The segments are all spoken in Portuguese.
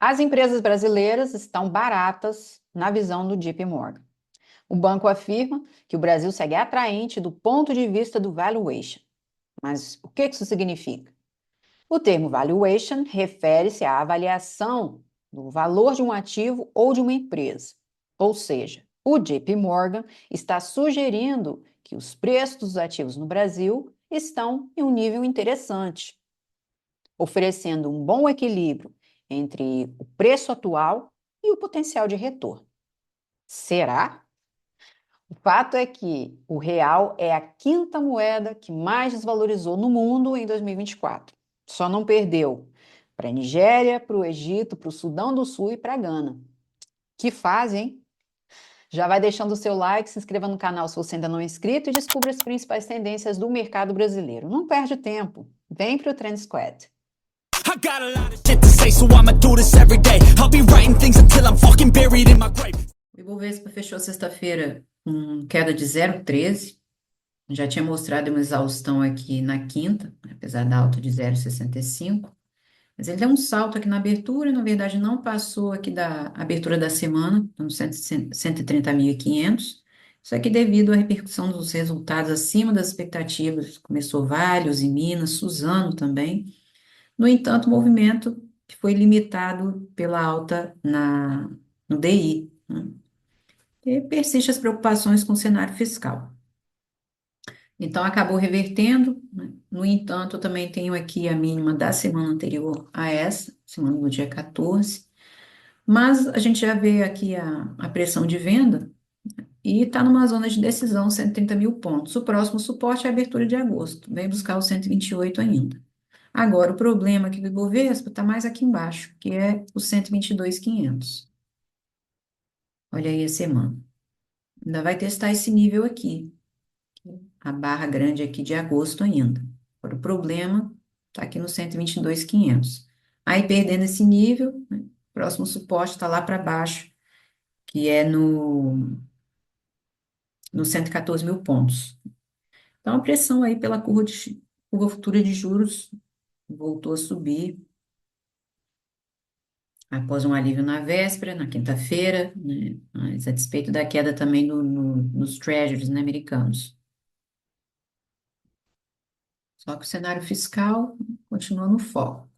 As empresas brasileiras estão baratas na visão do JP Morgan. O banco afirma que o Brasil segue atraente do ponto de vista do valuation. Mas o que isso significa? O termo valuation refere-se à avaliação do valor de um ativo ou de uma empresa. Ou seja, o JP Morgan está sugerindo que os preços dos ativos no Brasil estão em um nível interessante, oferecendo um bom equilíbrio entre o preço atual e o potencial de retorno. Será? O fato é que o real é a quinta moeda que mais desvalorizou no mundo em 2024. Só não perdeu para a Nigéria, para o Egito, para o Sudão do Sul e para a Gana. Que fase, hein? Já vai deixando o seu like, se inscreva no canal se você ainda não é inscrito e descubra as principais tendências do mercado brasileiro. Não perde tempo. Vem para o Trend Squad. I got a lot of shit to say, so I'ma do this every day. I'll be writing things until I'm fucking buried in my grave. O Ibovespa fechou sexta-feira com queda de 0,13. Já tinha mostrado uma exaustão aqui na quinta, apesar da alta de 0,65. Mas ele deu um salto aqui na abertura, na verdade não passou aqui da abertura da semana, nos 130.500. Isso aqui devido à repercussão dos resultados acima das expectativas. Começou Vale, e Minas, Suzano também. No entanto, o movimento que foi limitado pela alta no DI, né? E persiste as preocupações com o cenário fiscal. Então, acabou revertendo, né? No entanto, eu também tenho aqui a mínima da semana anterior a essa, semana do dia 14. Mas a gente já vê aqui a pressão de venda e está numa zona de decisão, 130 mil pontos. O próximo suporte é a abertura de agosto, vem buscar os 128 ainda. Agora, o problema aqui do Ibovespa está mais aqui embaixo, que é os 122.500. Olha aí a semana. Ainda vai testar esse nível aqui, a barra grande aqui de agosto ainda. Agora, o problema está aqui no 122.500. Aí, perdendo esse nível, né, próximo suporte está lá para baixo, que é no 114 mil pontos. Então, a pressão aí pela curva futura de juros voltou a subir após um alívio na véspera, na quinta-feira, né, mas a despeito da queda também nos treasuries, né, americanos. Só que o cenário fiscal continua no foco.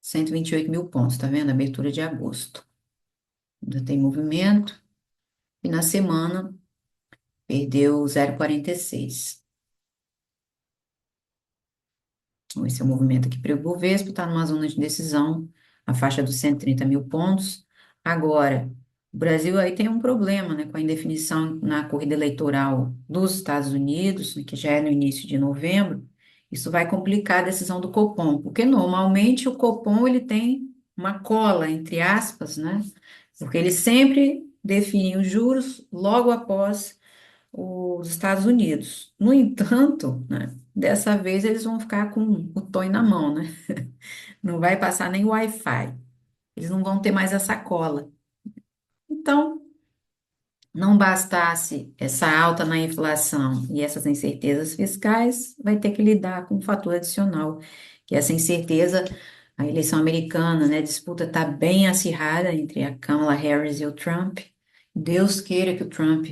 128 mil pontos, tá vendo? Abertura de agosto. Ainda tem movimento. E na semana perdeu 0,46. Então, esse é o movimento aqui para o Ibovespa, está numa zona de decisão, a faixa dos 130 mil pontos. Agora, o Brasil aí tem um problema, né, com a indefinição na corrida eleitoral dos Estados Unidos, né, que já é no início de novembro. Isso vai complicar a decisão do Copom, porque normalmente o Copom ele tem uma cola, entre aspas, né, porque ele sempre define os juros logo após os Estados Unidos. No entanto, né, dessa vez eles vão ficar com o Toy na mão, né? Não vai passar nem Wi-Fi. Eles não vão ter mais essa cola. Então, não bastasse essa alta na inflação e essas incertezas fiscais, vai ter que lidar com um fator adicional, que é essa incerteza, a eleição americana, né? A disputa está bem acirrada entre a Kamala Harris e o Trump. Deus queira que o Trump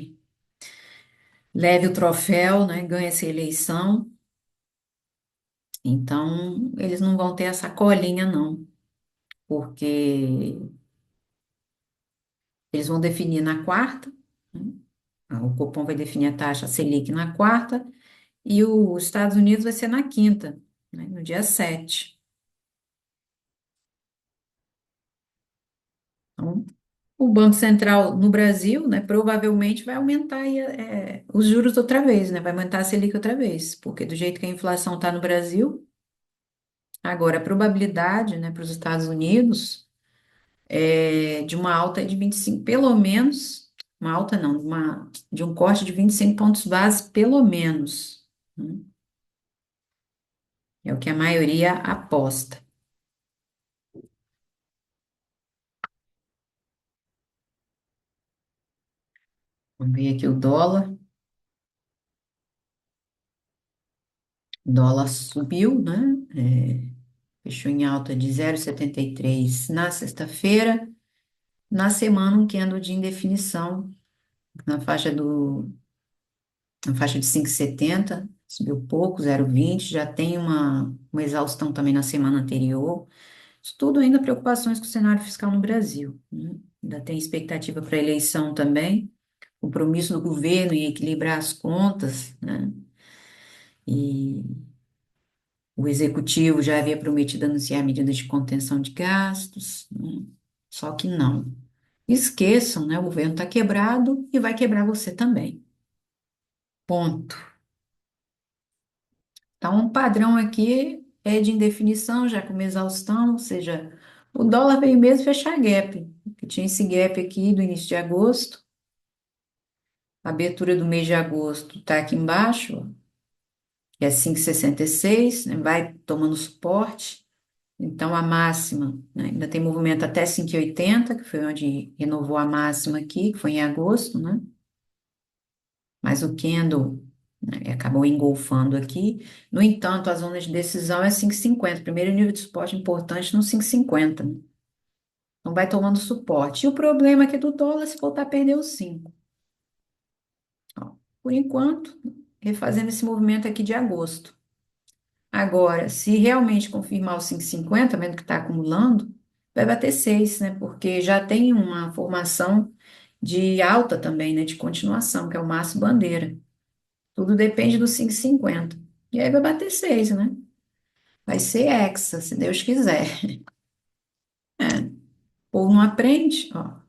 leve o troféu, né? Ganhe essa eleição. Então, eles não vão ter essa colinha, não, porque eles vão definir na quarta, né? O Copom vai definir a taxa Selic na quarta e os Estados Unidos vai ser na quinta, né, no dia 7. Então, o Banco Central no Brasil, né, provavelmente vai aumentar aí, os juros outra vez, né, vai aumentar a Selic outra vez, porque do jeito que a inflação está no Brasil, agora a probabilidade, né, para os Estados Unidos de uma alta de 25, pelo menos, uma alta não, de um corte de 25 pontos base, pelo menos, né? É o que a maioria aposta. Vamos ver aqui o dólar. O dólar subiu, né? fechou em alta de 0,73 na sexta-feira. Na semana, um candle de indefinição na faixa de 5,70, subiu pouco, 0,20, já tem uma exaustão também na semana anterior. Isso tudo ainda preocupações com o cenário fiscal no Brasil, né? Ainda tem expectativa para a eleição também, compromisso do governo em equilibrar as contas, né? E o executivo já havia prometido anunciar medidas de contenção de gastos, né? Só que não. Esqueçam, né? O governo está quebrado e vai quebrar você também. Ponto. Então, um padrão aqui é de indefinição, já com uma exaustão, ou seja, o dólar veio mesmo fechar gap, que tinha esse gap aqui do início de agosto, a abertura do mês de agosto está aqui embaixo, ó, que é 5,66, né, vai tomando suporte, então a máxima, né, ainda tem movimento até 5,80, que foi onde renovou a máxima aqui, que foi em agosto, né? Mas o candle, né, acabou engolfando aqui. No entanto, a zona de decisão é 5,50. Primeiro nível de suporte importante no 5,50. Então, vai tomando suporte. E o problema é que do dólar, se voltar a perder os 5. Ó, por enquanto, refazendo esse movimento aqui de agosto. Agora, se realmente confirmar os 5,50, vendo que está acumulando, vai bater 6, né? Porque já tem uma formação de alta também, né? De continuação, que é o Márcio Bandeira. Tudo depende do 5,50. E aí vai bater 6, né? Vai ser hexa, se Deus quiser. Ou não aprende, ó.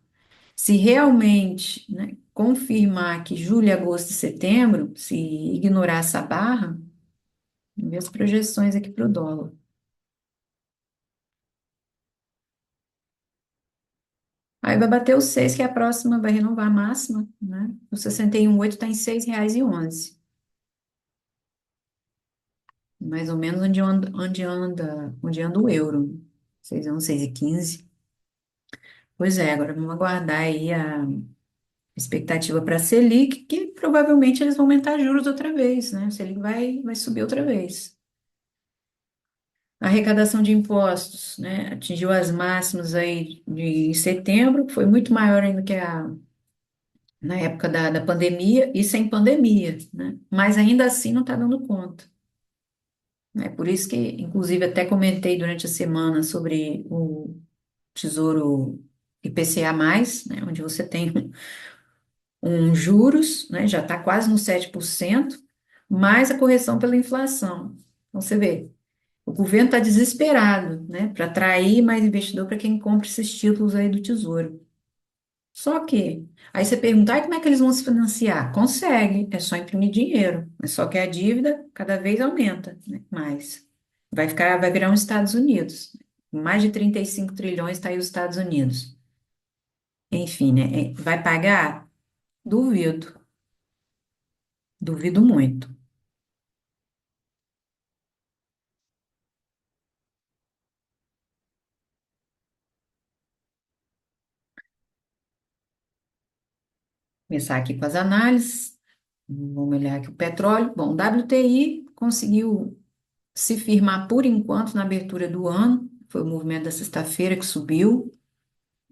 Se realmente, né, confirmar que julho, agosto e setembro, se ignorar essa barra, vê as projeções aqui para o dólar. Aí vai bater o 6, que é a próxima, vai renovar a máxima, né? O 61,8 está em R$ 6,11. Mais ou menos onde anda o euro. 6,11, 6,15. Pois é, agora vamos aguardar aí a expectativa para a Selic, que provavelmente eles vão aumentar juros outra vez, né? A Selic vai subir outra vez. A arrecadação de impostos, né, atingiu as máximas aí em setembro, foi muito maior ainda que na época da pandemia e sem pandemia, né? Mas ainda assim não está dando conta, né? Por isso que, inclusive, até comentei durante a semana sobre o Tesouro IPCA+, né, onde você tem juros, né, já está quase no 7%, mais a correção pela inflação. Então, você vê, o governo está desesperado, né, para atrair mais investidor para quem compra esses títulos aí do Tesouro. Só que, aí você pergunta, como é que eles vão se financiar? Consegue, é só imprimir dinheiro. É só que a dívida cada vez aumenta, né, mais. Vai virar os Estados Unidos. Mais de 35 trilhões está aí os Estados Unidos. Enfim, né, vai pagar? Duvido, duvido muito. Começar aqui com as análises. Vamos olhar aqui o petróleo. Bom, o WTI conseguiu se firmar por enquanto na abertura do ano. Foi o movimento da sexta-feira que subiu.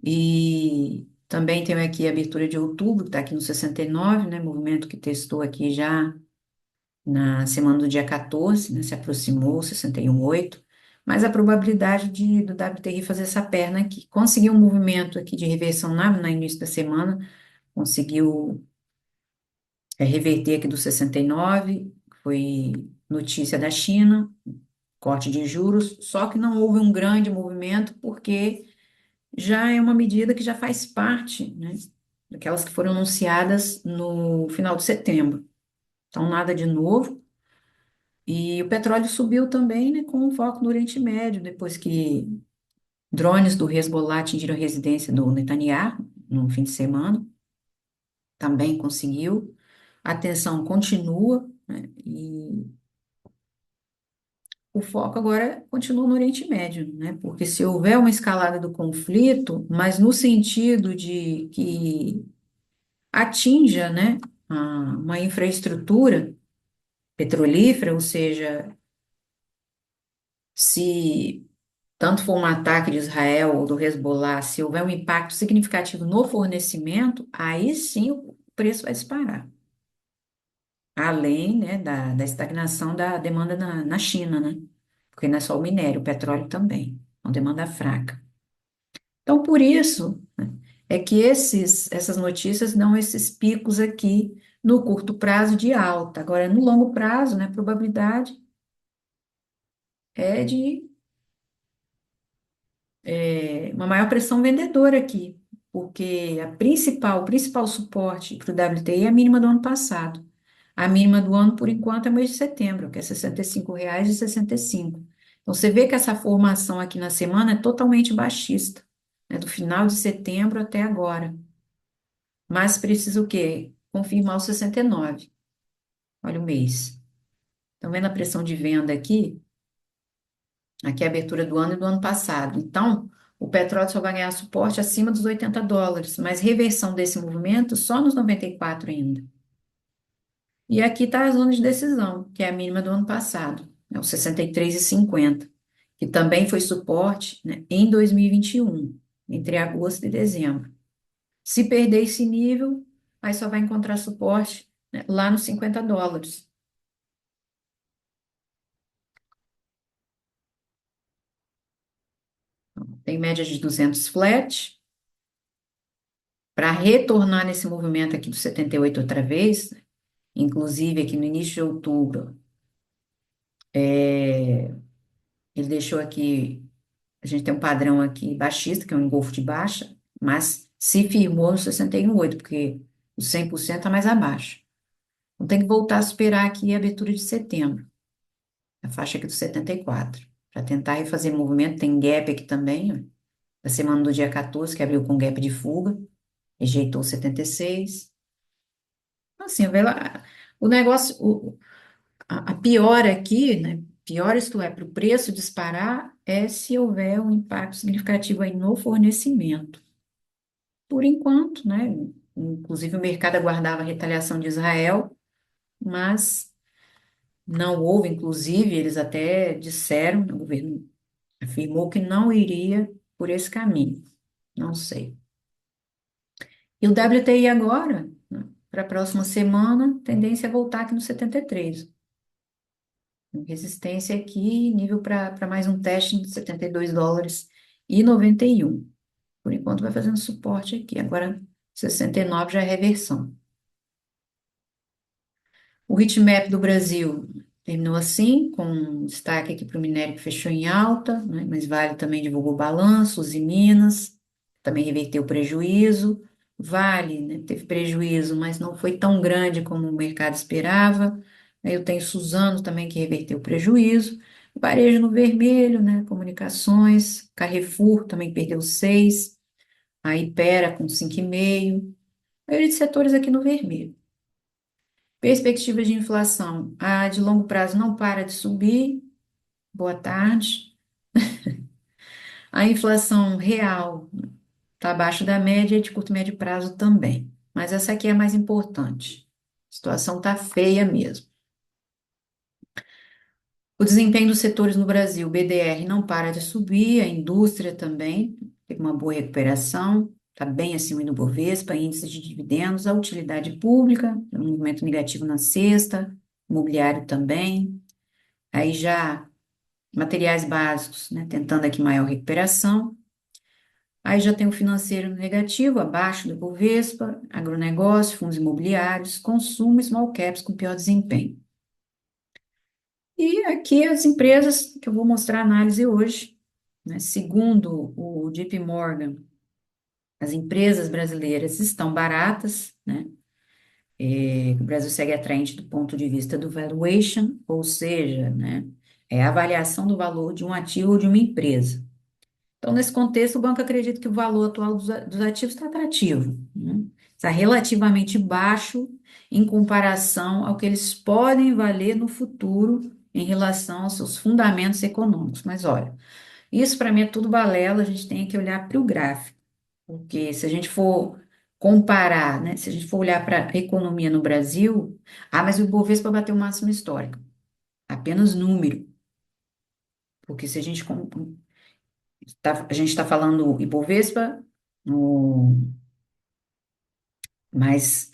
E também tem aqui a abertura de outubro, que está aqui no 69, né? Movimento que testou aqui já na semana do dia 14, né? Se aproximou, 61,8. Mas a probabilidade do WTI fazer essa perna aqui. Conseguiu um movimento aqui de reversão no início da semana, conseguiu reverter aqui do 69, foi notícia da China, corte de juros, só que não houve um grande movimento, porque já é uma medida que já faz parte, né, daquelas que foram anunciadas no final de setembro. Então, nada de novo. E o petróleo subiu também, né, com um foco no Oriente Médio, depois que drones do Hezbollah atingiram a residência do Netanyahu no fim de semana, também conseguiu. A tensão continua, né, e o foco agora continua no Oriente Médio, né? Porque se houver uma escalada do conflito, mas no sentido de que atinja, né, uma infraestrutura petrolífera, ou seja, se tanto for um ataque de Israel ou do Hezbollah, se houver um impacto significativo no fornecimento, aí sim o preço vai disparar. Além, né, da estagnação da demanda na China, né? Porque não é só o minério, o petróleo também, é uma demanda fraca. Então, por isso, né, é que essas notícias dão esses picos aqui no curto prazo de alta. Agora, no longo prazo, né, a probabilidade é de uma maior pressão vendedora aqui, porque o principal suporte para o WTI é a mínima do ano passado. A mínima do ano, por enquanto, é mês de setembro, que é R$ 65,65. Então, você vê que essa formação aqui na semana é totalmente baixista, né, do final de setembro até agora. Mas precisa o quê? Confirmar o 69. Olha o mês. Estão vendo a pressão de venda aqui? Aqui é a abertura do ano e do ano passado. Então, o petróleo só vai ganhar suporte acima dos US$ 80, mas reversão desse movimento só nos 94 ainda. E aqui está a zona de decisão, que é a mínima do ano passado, é o 63,50, que também foi suporte, né, em 2021, entre agosto e dezembro. Se perder esse nível, aí só vai encontrar suporte, né, lá nos US$ 50. Tem média de 200 flat. Para retornar nesse movimento aqui do 78 outra vez, inclusive aqui no início de outubro, ele deixou aqui, a gente tem um padrão aqui baixista, que é um engolfo de baixa, mas se firmou no 61,8, porque o 100% está mais abaixo. Então tem que voltar a superar aqui a abertura de setembro, a faixa aqui do 74, para tentar refazer movimento. Tem gap aqui também, ó, da semana do dia 14, que abriu com gap de fuga, rejeitou 76. Assim, o negócio, a pior aqui, né? Pior isto é, para o preço disparar, é se houver um impacto significativo aí no fornecimento. Por enquanto, né? Inclusive o mercado aguardava a retaliação de Israel, mas não houve, inclusive, eles até disseram, o governo afirmou que não iria por esse caminho. Não sei. E o WTI agora, né, para a próxima semana, tendência é voltar aqui no 73. Resistência aqui, nível para mais um teste de US$ 72,91. Por enquanto vai fazendo suporte aqui. Agora, 69 já é reversão. O heatmap do Brasil terminou assim, com destaque aqui para o minério que fechou em alta, né? Mas Vale também divulgou balanços e Minas, também reverteu o prejuízo. Vale, né, teve prejuízo, mas não foi tão grande como o mercado esperava. Aí eu tenho Suzano também que reverteu o prejuízo. Varejo no vermelho, né? Comunicações, Carrefour também perdeu 6, a Hypera com 5,5. A maioria de setores aqui no vermelho. Perspectiva de inflação. A de longo prazo não para de subir. Boa tarde. A inflação real está abaixo da média e de curto e médio prazo também. Mas essa aqui é a mais importante. A situação está feia mesmo. O desempenho dos setores no Brasil, o BDR não para de subir, a indústria também teve uma boa recuperação, está bem acima do Bovespa, índice de dividendos, a utilidade pública, um movimento negativo na sexta, imobiliário também. Aí já materiais básicos, né, tentando aqui maior recuperação. Aí já tem o financeiro negativo, abaixo do Bovespa, agronegócio, fundos imobiliários, consumo e small caps com pior desempenho. E aqui as empresas que eu vou mostrar a análise hoje, né, segundo o JP Morgan, as empresas brasileiras estão baratas, né? O Brasil segue atraente do ponto de vista do valuation, ou seja, né, é a avaliação do valor de um ativo ou de uma empresa. Então, nesse contexto, o banco acredita que o valor atual dos ativos está atrativo, né? Está relativamente baixo em comparação ao que eles podem valer no futuro em relação aos seus fundamentos econômicos. Mas olha, isso para mim é tudo balela, a gente tem que olhar para o gráfico, porque se a gente for comparar, né, se a gente for olhar para a economia no Brasil, mas o Ibovespa bateu o máximo histórico, apenas número, porque se a gente A gente está falando Ibovespa, no, mas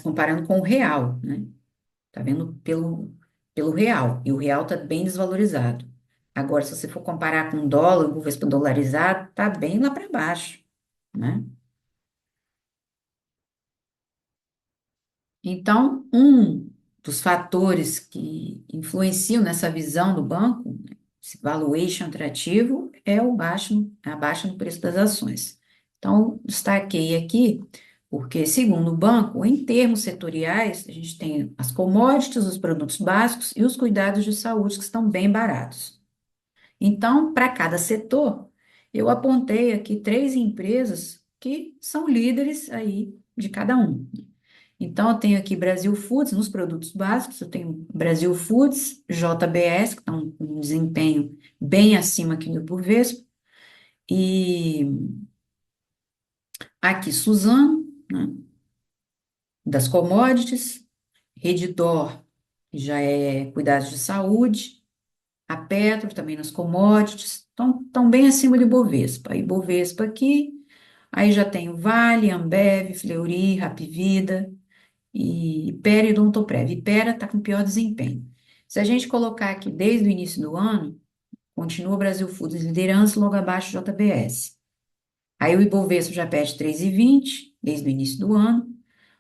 comparando com o real, né? Tá vendo pelo real, e o real está bem desvalorizado. Agora, se você for comparar com o dólar, o Ibovespa dolarizado, tá bem lá para baixo, né? Então, um dos fatores que influenciam nessa visão do banco, né, esse valuation atrativo, é a baixa no preço das ações. Então, destaquei aqui, porque, segundo o banco, em termos setoriais, a gente tem as commodities, os produtos básicos e os cuidados de saúde que estão bem baratos. Então, para cada setor, eu apontei aqui três empresas que são líderes aí de cada um. Então, eu tenho aqui Brasil Foods nos produtos básicos, eu tenho Brasil Foods, JBS, que estão com um desempenho bem acima aqui do Ibovespa, e aqui Suzano, né, das commodities, Redditor, que já é cuidados de saúde, a Petro também nas commodities, estão bem acima do Ibovespa. Ibovespa aqui, aí já tem o Vale, Ambev, Fleury, Hapvida, e Hypera e Odontoprev. Hypera está com pior desempenho. Se a gente colocar aqui desde o início do ano, continua Brasil Foods liderança, logo abaixo JBS. Aí o Ibovespa já perde 3,20 desde o início do ano.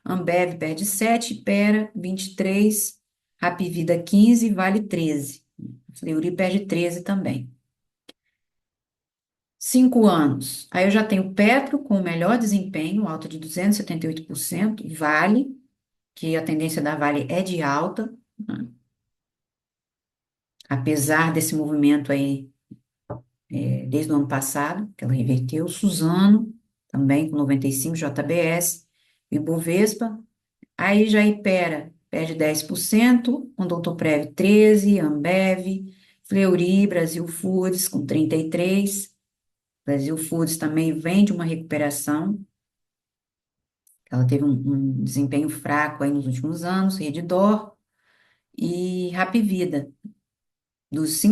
Ambev perde 7, Hypera 23, Hapvida 15, Vale 13. Fleury perde 13 também. 5 anos. Aí eu já tenho Petro com o melhor desempenho, alta de 278%, Vale, que a tendência da Vale é de alta, né? Apesar desse movimento aí, desde o ano passado, que ela reverteu, Suzano, também com 95, JBS, Ibovespa, aí já Hypera perde 10%, Odontoprev 13%, Ambev, Fleury, Brasil Foods com 33%, Brasil Foods também vem de uma recuperação, ela teve um desempenho fraco aí nos últimos anos, Redditor e Hapvida. Dos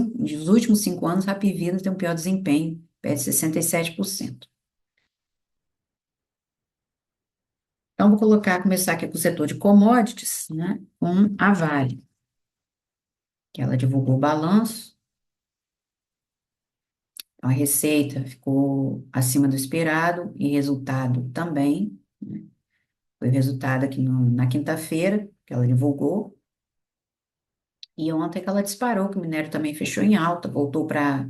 últimos 5 anos, Hapvida tem um pior desempenho, perde 67%. Então, vou começar aqui com o setor de commodities, né, com a Vale, que ela divulgou o balanço, então a receita ficou acima do esperado e resultado também, né, foi o resultado aqui na quinta-feira, que ela divulgou, e ontem que ela disparou, que o minério também fechou em alta, voltou para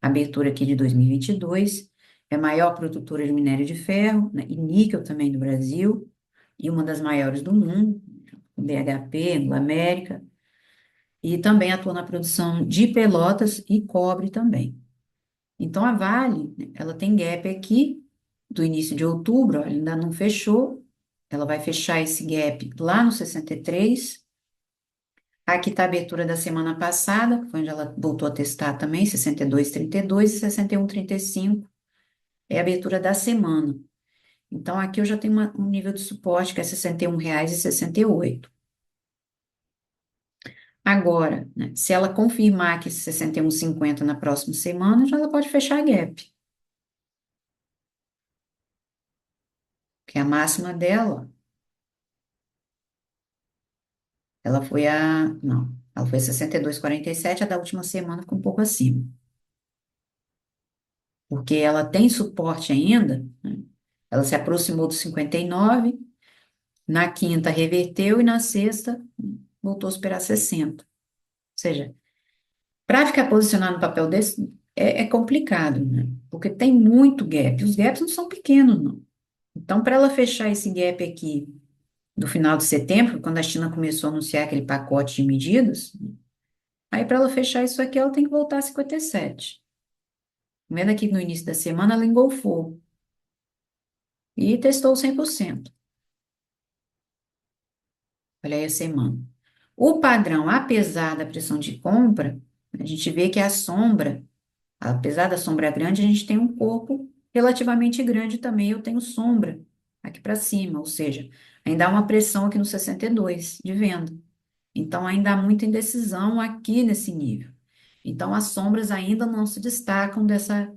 a abertura aqui de 2022, é a maior produtora de minério de ferro, né, e níquel também do Brasil, e uma das maiores do mundo, BHP, Anglo-América, e também atua na produção de pelotas e cobre também. Então, a Vale, né, ela tem gap aqui do início de outubro, ó, ainda não fechou, ela vai fechar esse gap lá no 63. Aqui está a abertura da semana passada, que foi onde ela voltou a testar também, 62,32 e 61,35 é a abertura da semana. Então, aqui eu já tenho um nível de suporte que é R$ 61,68. Agora, né, se ela confirmar que esse 61,50 na próxima semana, já ela pode fechar a gap, que é a máxima dela, ela foi não, ela foi 62,47, a da última semana ficou um pouco acima, porque ela tem suporte ainda, né, ela se aproximou do 59, na quinta reverteu e na sexta voltou a superar 60. Ou seja, para ficar posicionado no papel desse é complicado, né? Porque tem muito gap. Os gaps não são pequenos, não. Então, para ela fechar esse gap aqui do final de setembro, quando a China começou a anunciar aquele pacote de medidas, aí para ela fechar isso aqui, ela tem que voltar a 57. Vendo aqui no início da semana, ela engolfou e testou 100%. Olha aí a semana. O padrão, apesar da pressão de compra, a gente vê que a sombra, apesar da sombra grande, a gente tem um corpo relativamente grande também. Eu tenho sombra aqui para cima, ou seja, ainda há uma pressão aqui no 62 de venda. Então, ainda há muita indecisão aqui nesse nível. Então, as sombras ainda não se destacam dessa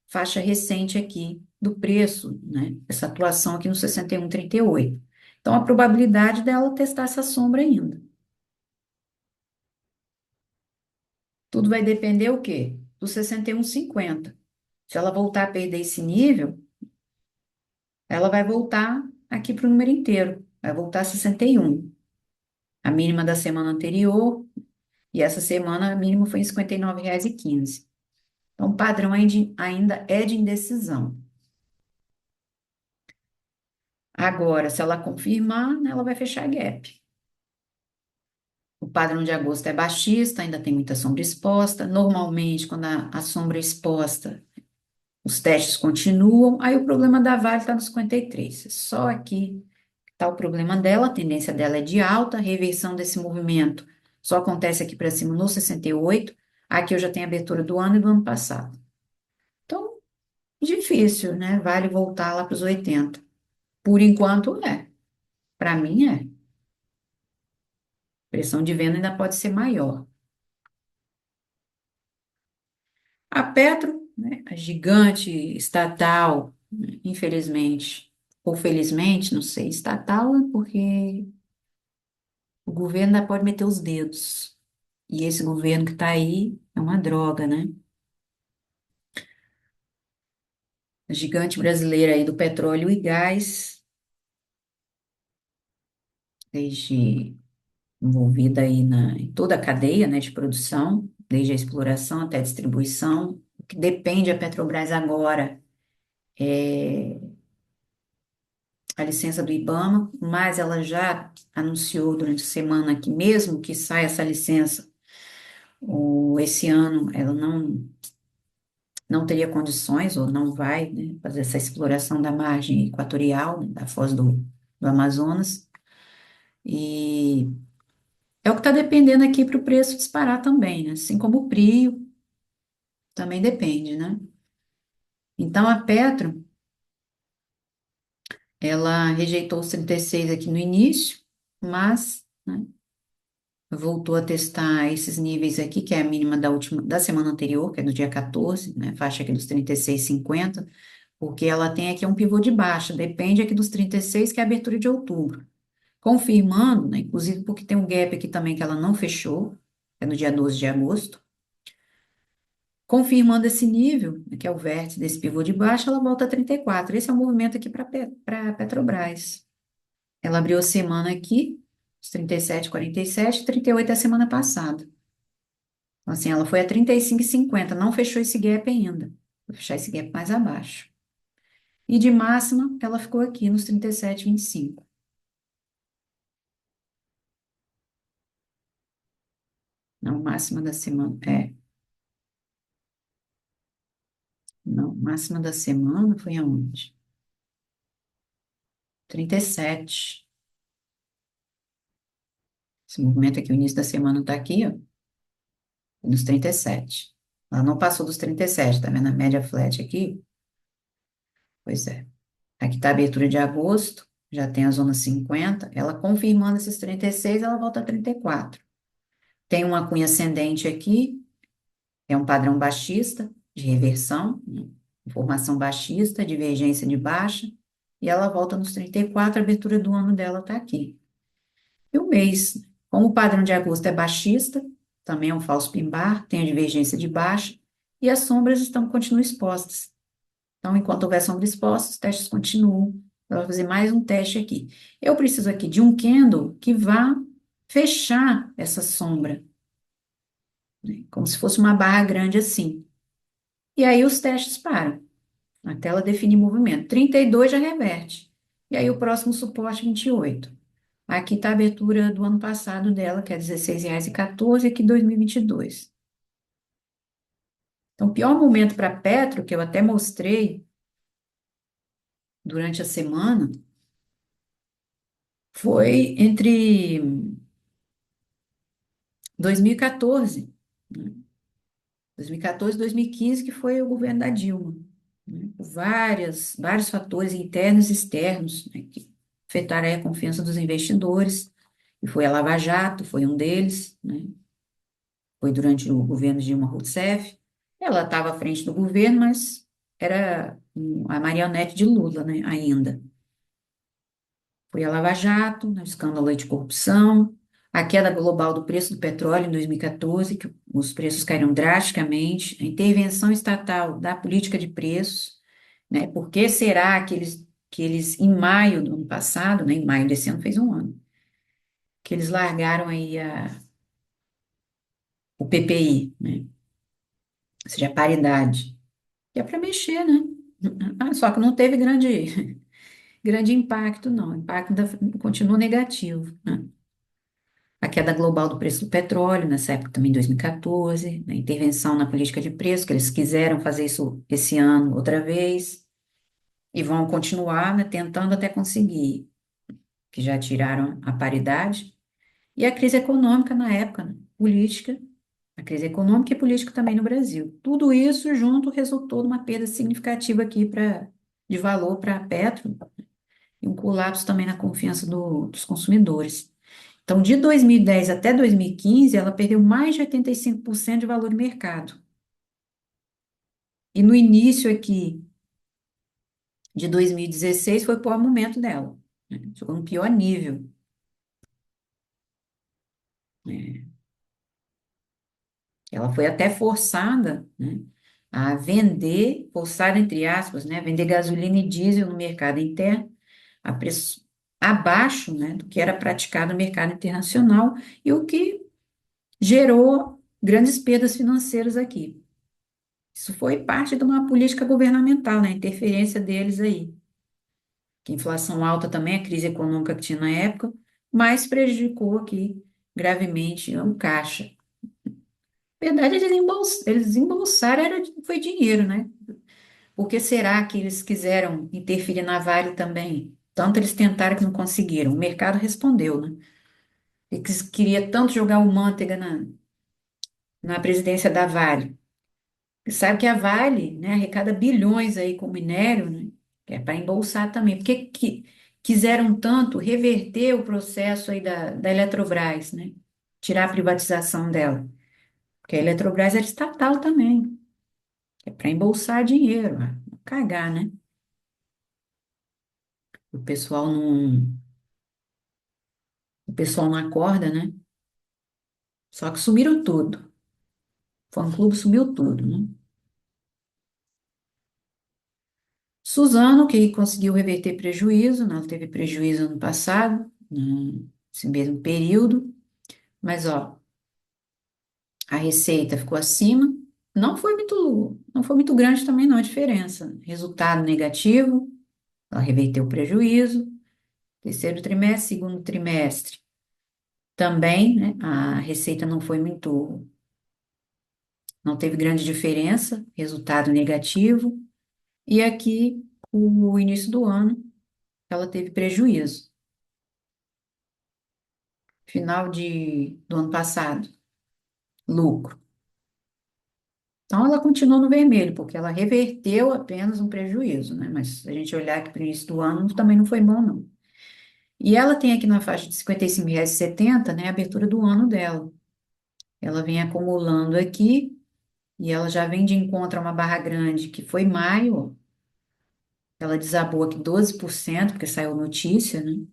faixa recente aqui do preço, né? Essa atuação aqui no 61,38. Então, a probabilidade dela testar essa sombra ainda. Tudo vai depender o quê? Do 61,50. Se ela voltar a perder esse nível, ela vai voltar aqui para o número inteiro. Vai voltar a 61. A mínima da semana anterior, e essa semana a mínima foi em R$ 59,15. Então, o padrão ainda é de indecisão. Agora, se ela confirmar, né, ela vai fechar gap. O padrão de agosto é baixista, ainda tem muita sombra exposta. Normalmente, quando a sombra é exposta, os testes continuam. Aí o problema da Vale está no 53. Só aqui está o problema dela, a tendência dela é de alta, a reversão desse movimento só acontece aqui para cima no 68. Aqui eu já tenho a abertura do ano e do ano passado. Então, difícil, né? Vale voltar lá para os 80. Por enquanto, é. Para mim, é. Pressão de venda ainda pode ser maior. A Petro, né, a gigante estatal, né, infelizmente, ou felizmente, não sei, estatal é porque o governo ainda pode meter os dedos. E esse governo que está aí é uma droga, né? A gigante brasileira aí do petróleo e gás, desde envolvida aí em toda a cadeia, né, de produção, desde a exploração até a distribuição. O que depende a Petrobras agora é a licença do IBAMA, mas ela já anunciou durante a semana que mesmo que saia essa licença, esse ano ela não teria condições ou não vai, né, fazer essa exploração da margem equatorial, né, da foz do Amazonas. E é o que está dependendo aqui para o preço disparar também, né? Assim como o Prio também depende, né? Então a Petro, ela rejeitou os 36 aqui no início, mas, né, voltou a testar esses níveis aqui, que é a mínima da semana anterior, que é do dia 14, né? Faixa aqui dos 36,50, porque ela tem aqui um pivô de baixa, depende aqui dos 36, que é a abertura de outubro. Confirmando, né? Inclusive porque tem um gap aqui também que ela não fechou, é no dia 12 de agosto. Confirmando esse nível, né, que é o vértice desse pivô de baixa, ela volta a 34. Esse é o movimento aqui para a Petrobras. Ela abriu a semana aqui, os 37,47, 38 é a semana passada. Então, assim, ela foi a 35,50, não fechou esse gap ainda. Vou fechar esse gap mais abaixo. E de máxima, ela ficou aqui nos 37,25. Não, máxima da semana. Não, máxima da semana foi aonde? 37. Esse movimento aqui, o início da semana está aqui, ó, nos 37. Ela não passou dos 37, tá vendo a média flat aqui? Pois é. Aqui está a abertura de agosto, já tem a zona 50. Ela confirmando esses 36, ela volta a 34. Tem uma cunha ascendente aqui, é um padrão baixista de reversão, né? Formação baixista, divergência de baixa, e ela volta nos 34, a abertura do ano dela está aqui. E o mês, como o padrão de agosto é baixista, também é um falso pin-bar, tem a divergência de baixa, e as sombras continuam expostas. Então, enquanto houver sombra exposta, os testes continuam. Eu vou fazer mais um teste aqui. Eu preciso aqui de um candle que vá fechar essa sombra, né? Como se fosse uma barra grande assim. E aí os testes param, até ela definir movimento. 32 já reverte. E aí o próximo suporte, 28. Aqui está a abertura do ano passado dela, que é R$ 16,14, aqui 2022. Então, o pior momento para Petro, que eu até mostrei durante a semana, foi entre 2014, né? 2014 e 2015, que foi o governo da Dilma, né? Vários fatores internos e externos, né, que afetaram aí a confiança dos investidores, e foi a Lava Jato, foi um deles, né? foi durante o governo Dilma Rousseff. Ela estava à frente do governo, mas era a marionete de Lula, né, ainda. Foi a Lava Jato, né, o escândalo de corrupção, a queda global do preço do petróleo em 2014, que os preços caíram drasticamente, a intervenção estatal da política de preços, né? Por que será que eles, em maio do ano passado, né, em maio desse ano fez um ano, que eles largaram aí o PPI, né? Ou seja, a paridade, que é para mexer, né? Só que não teve grande impacto, não. O impacto continua negativo, né? A queda global do preço do petróleo, nessa época também, 2014, a intervenção na política de preço, que eles quiseram fazer isso esse ano outra vez, e vão continuar, né, tentando até conseguir, que já tiraram a paridade, e a crise econômica na época, né, política, a crise econômica e política também no Brasil. Tudo isso junto resultou numa perda significativa aqui de valor para a Petro, e um colapso também na confiança dos consumidores. Então, de 2010 até 2015, ela perdeu mais de 85% de valor de mercado. E no início aqui de 2016 foi o pior momento dela, né? Chegou no pior nível, né? Ela foi até forçada, né, a vender, forçada entre aspas, né, vender gasolina e diesel no mercado interno a preço abaixo, né, do que era praticado no mercado internacional e o que gerou grandes perdas financeiras aqui. Isso foi parte de uma política governamental, né? A interferência deles aí. Que a inflação alta também, a crise econômica que tinha na época, mas prejudicou aqui gravemente o caixa. Na verdade, eles desembolsaram, foi dinheiro, né? Por que será que eles quiseram interferir na Vale também? Tanto eles tentaram que não conseguiram. O mercado respondeu, né? Eles queria tanto jogar o Manteiga na presidência da Vale. E sabe que a Vale, né, arrecada bilhões aí com minério, né, que é para embolsar também. Por que quiseram tanto reverter o processo aí da Eletrobras, né? Tirar a privatização dela? Porque a Eletrobras era estatal também. É para embolsar dinheiro, cagar, né? O pessoal não acorda, né? Só que sumiram tudo. O fã-clube sumiu tudo, né? Suzano, que conseguiu reverter prejuízo, né? Ela teve prejuízo ano passado, nesse mesmo período. Mas, ó, a receita ficou acima. Não foi muito grande também, não, a diferença. Resultado negativo, ela reverteu o prejuízo. Terceiro trimestre, segundo trimestre, também, né? A receita não teve grande diferença, resultado negativo. E aqui, o início do ano, ela teve prejuízo. Final do ano passado, lucro. Então, ela continuou no vermelho, porque ela reverteu apenas um prejuízo, né? Mas se a gente olhar aqui para o início do ano, também não foi bom, não. E ela tem aqui na faixa de R$ 55,70, né? A abertura do ano dela. Ela vem acumulando aqui, e ela já vem de encontro a uma barra grande, que foi maio, ó. Ela desabou aqui 12%, porque saiu notícia, né?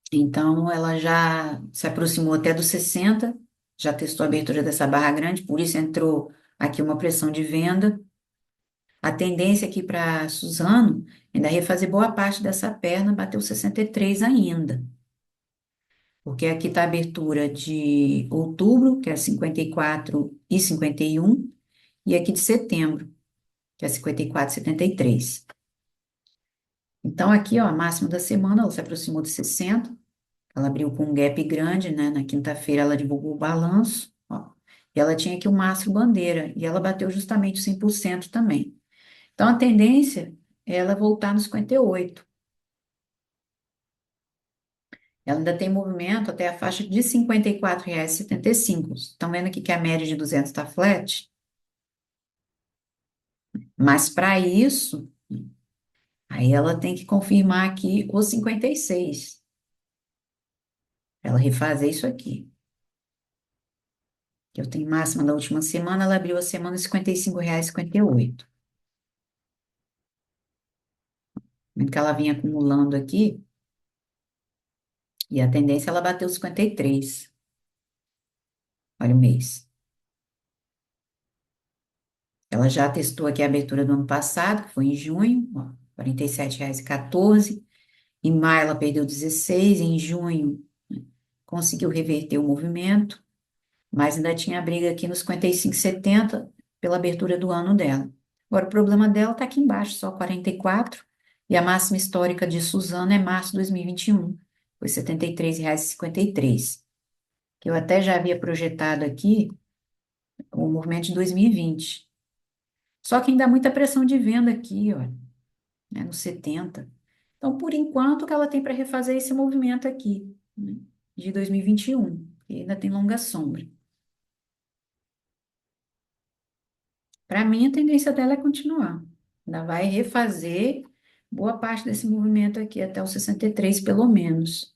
Então, ela já se aproximou até dos 60, já testou a abertura dessa barra grande, por isso entrou aqui uma pressão de venda. A tendência aqui para Suzano ainda é refazer boa parte dessa perna, bateu 63 ainda. Porque aqui está a abertura de outubro, que é 54 e 51, e aqui de setembro, que é 54 e 73. Então, aqui, ó, a máxima da semana, ela se aproximou de 60, ela abriu com um gap grande, né? Na quinta-feira ela divulgou o balanço, ó, e ela tinha aqui o mastro bandeira, e ela bateu justamente 100% também. Então, a tendência é ela voltar nos 58. Ela ainda tem movimento até a faixa de R$ 54,75. Estão vendo aqui que a média de 200 está flat? Mas para isso, aí ela tem que confirmar aqui os 56. Ela refazer isso aqui. que eu tenho máxima da última semana, ela abriu a semana R$ 55,58. Que ela vinha acumulando aqui, e a tendência ela bateu 53. Olha o mês. Ela já testou aqui a abertura do ano passado, que foi em junho, ó, R$ 47,14. Em maio ela perdeu 16, em junho conseguiu reverter o movimento, mas ainda tinha briga aqui nos 55,70 pela abertura do ano dela. Agora, o problema dela está aqui embaixo, só 44, e a máxima histórica de Suzano é março de 2021, foi R$ 73,53, que eu até já havia projetado aqui o movimento de 2020. Só que ainda há muita pressão de venda aqui, ó, né, no 70. Então, por enquanto, o que ela tem para refazer é esse movimento aqui, né, de 2021, que ainda tem longa sombra. Para mim, a tendência dela é continuar. Ainda vai refazer boa parte desse movimento aqui até o 63, pelo menos.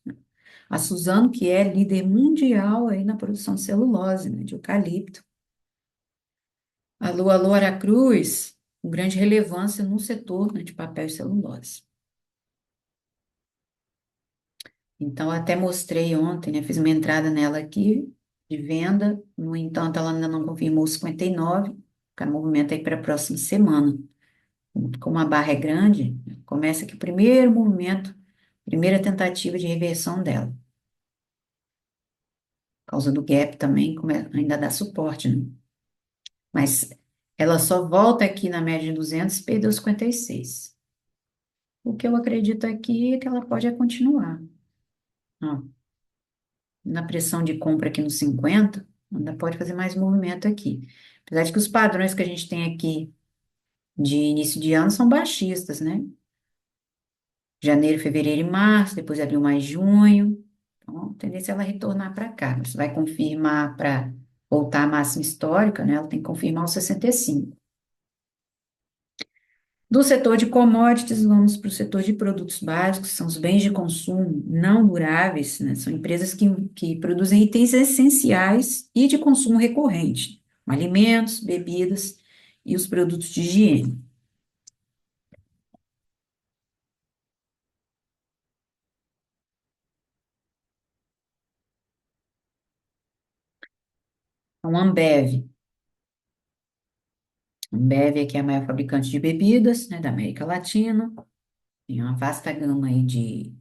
A Suzano, que é líder mundial aí na produção de celulose, né, de eucalipto. Alô, alô, Aracruz, com grande relevância no setor, né, de papel e celulose. Então, eu até mostrei ontem, né? Fiz uma entrada nela aqui de venda. No entanto, ela ainda não confirmou 59. Fica movimento aí para a próxima semana. Como a barra é grande, começa aqui o primeiro movimento, primeira tentativa de reversão dela. Por causa do gap também, ainda dá suporte, né? Mas ela só volta aqui na média de 200 e perdeu 56. O que eu acredito aqui é que ela pode continuar. Ó, na pressão de compra aqui no 50, ainda pode fazer mais movimento aqui. Apesar de que os padrões que a gente tem aqui de início de ano são baixistas, né? Janeiro, fevereiro e março, depois abriu mais junho. Então, a tendência é ela retornar para cá. Você vai confirmar para voltar à máxima histórica, né? Ela tem que confirmar os 65. Do setor de commodities, vamos para o setor de produtos básicos, que são os bens de consumo não duráveis, né? São empresas que produzem itens essenciais e de consumo recorrente, como alimentos, bebidas e os produtos de higiene. Então, Ambev aqui é a maior fabricante de bebidas, né, da América Latina, tem uma vasta gama aí de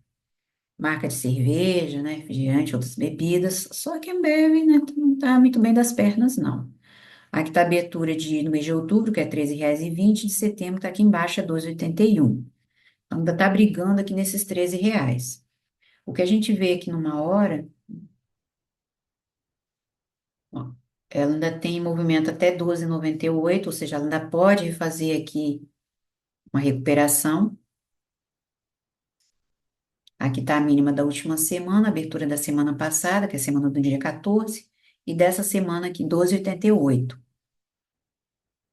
marca de cerveja, né, refrigerante, outras bebidas, só que a Ambev, né, não está muito bem das pernas, não. Aqui está a abertura no mês de outubro, que é R$ 13,20, de setembro está aqui embaixo, é 12,81. Então, ainda está brigando aqui nesses R$ 13. O que a gente vê aqui numa hora, ó, ela ainda tem movimento até 12,98, ou seja, ela ainda pode fazer aqui uma recuperação. Aqui está a mínima da última semana, a abertura da semana passada, que é a semana do dia 14, e dessa semana aqui, 12,88.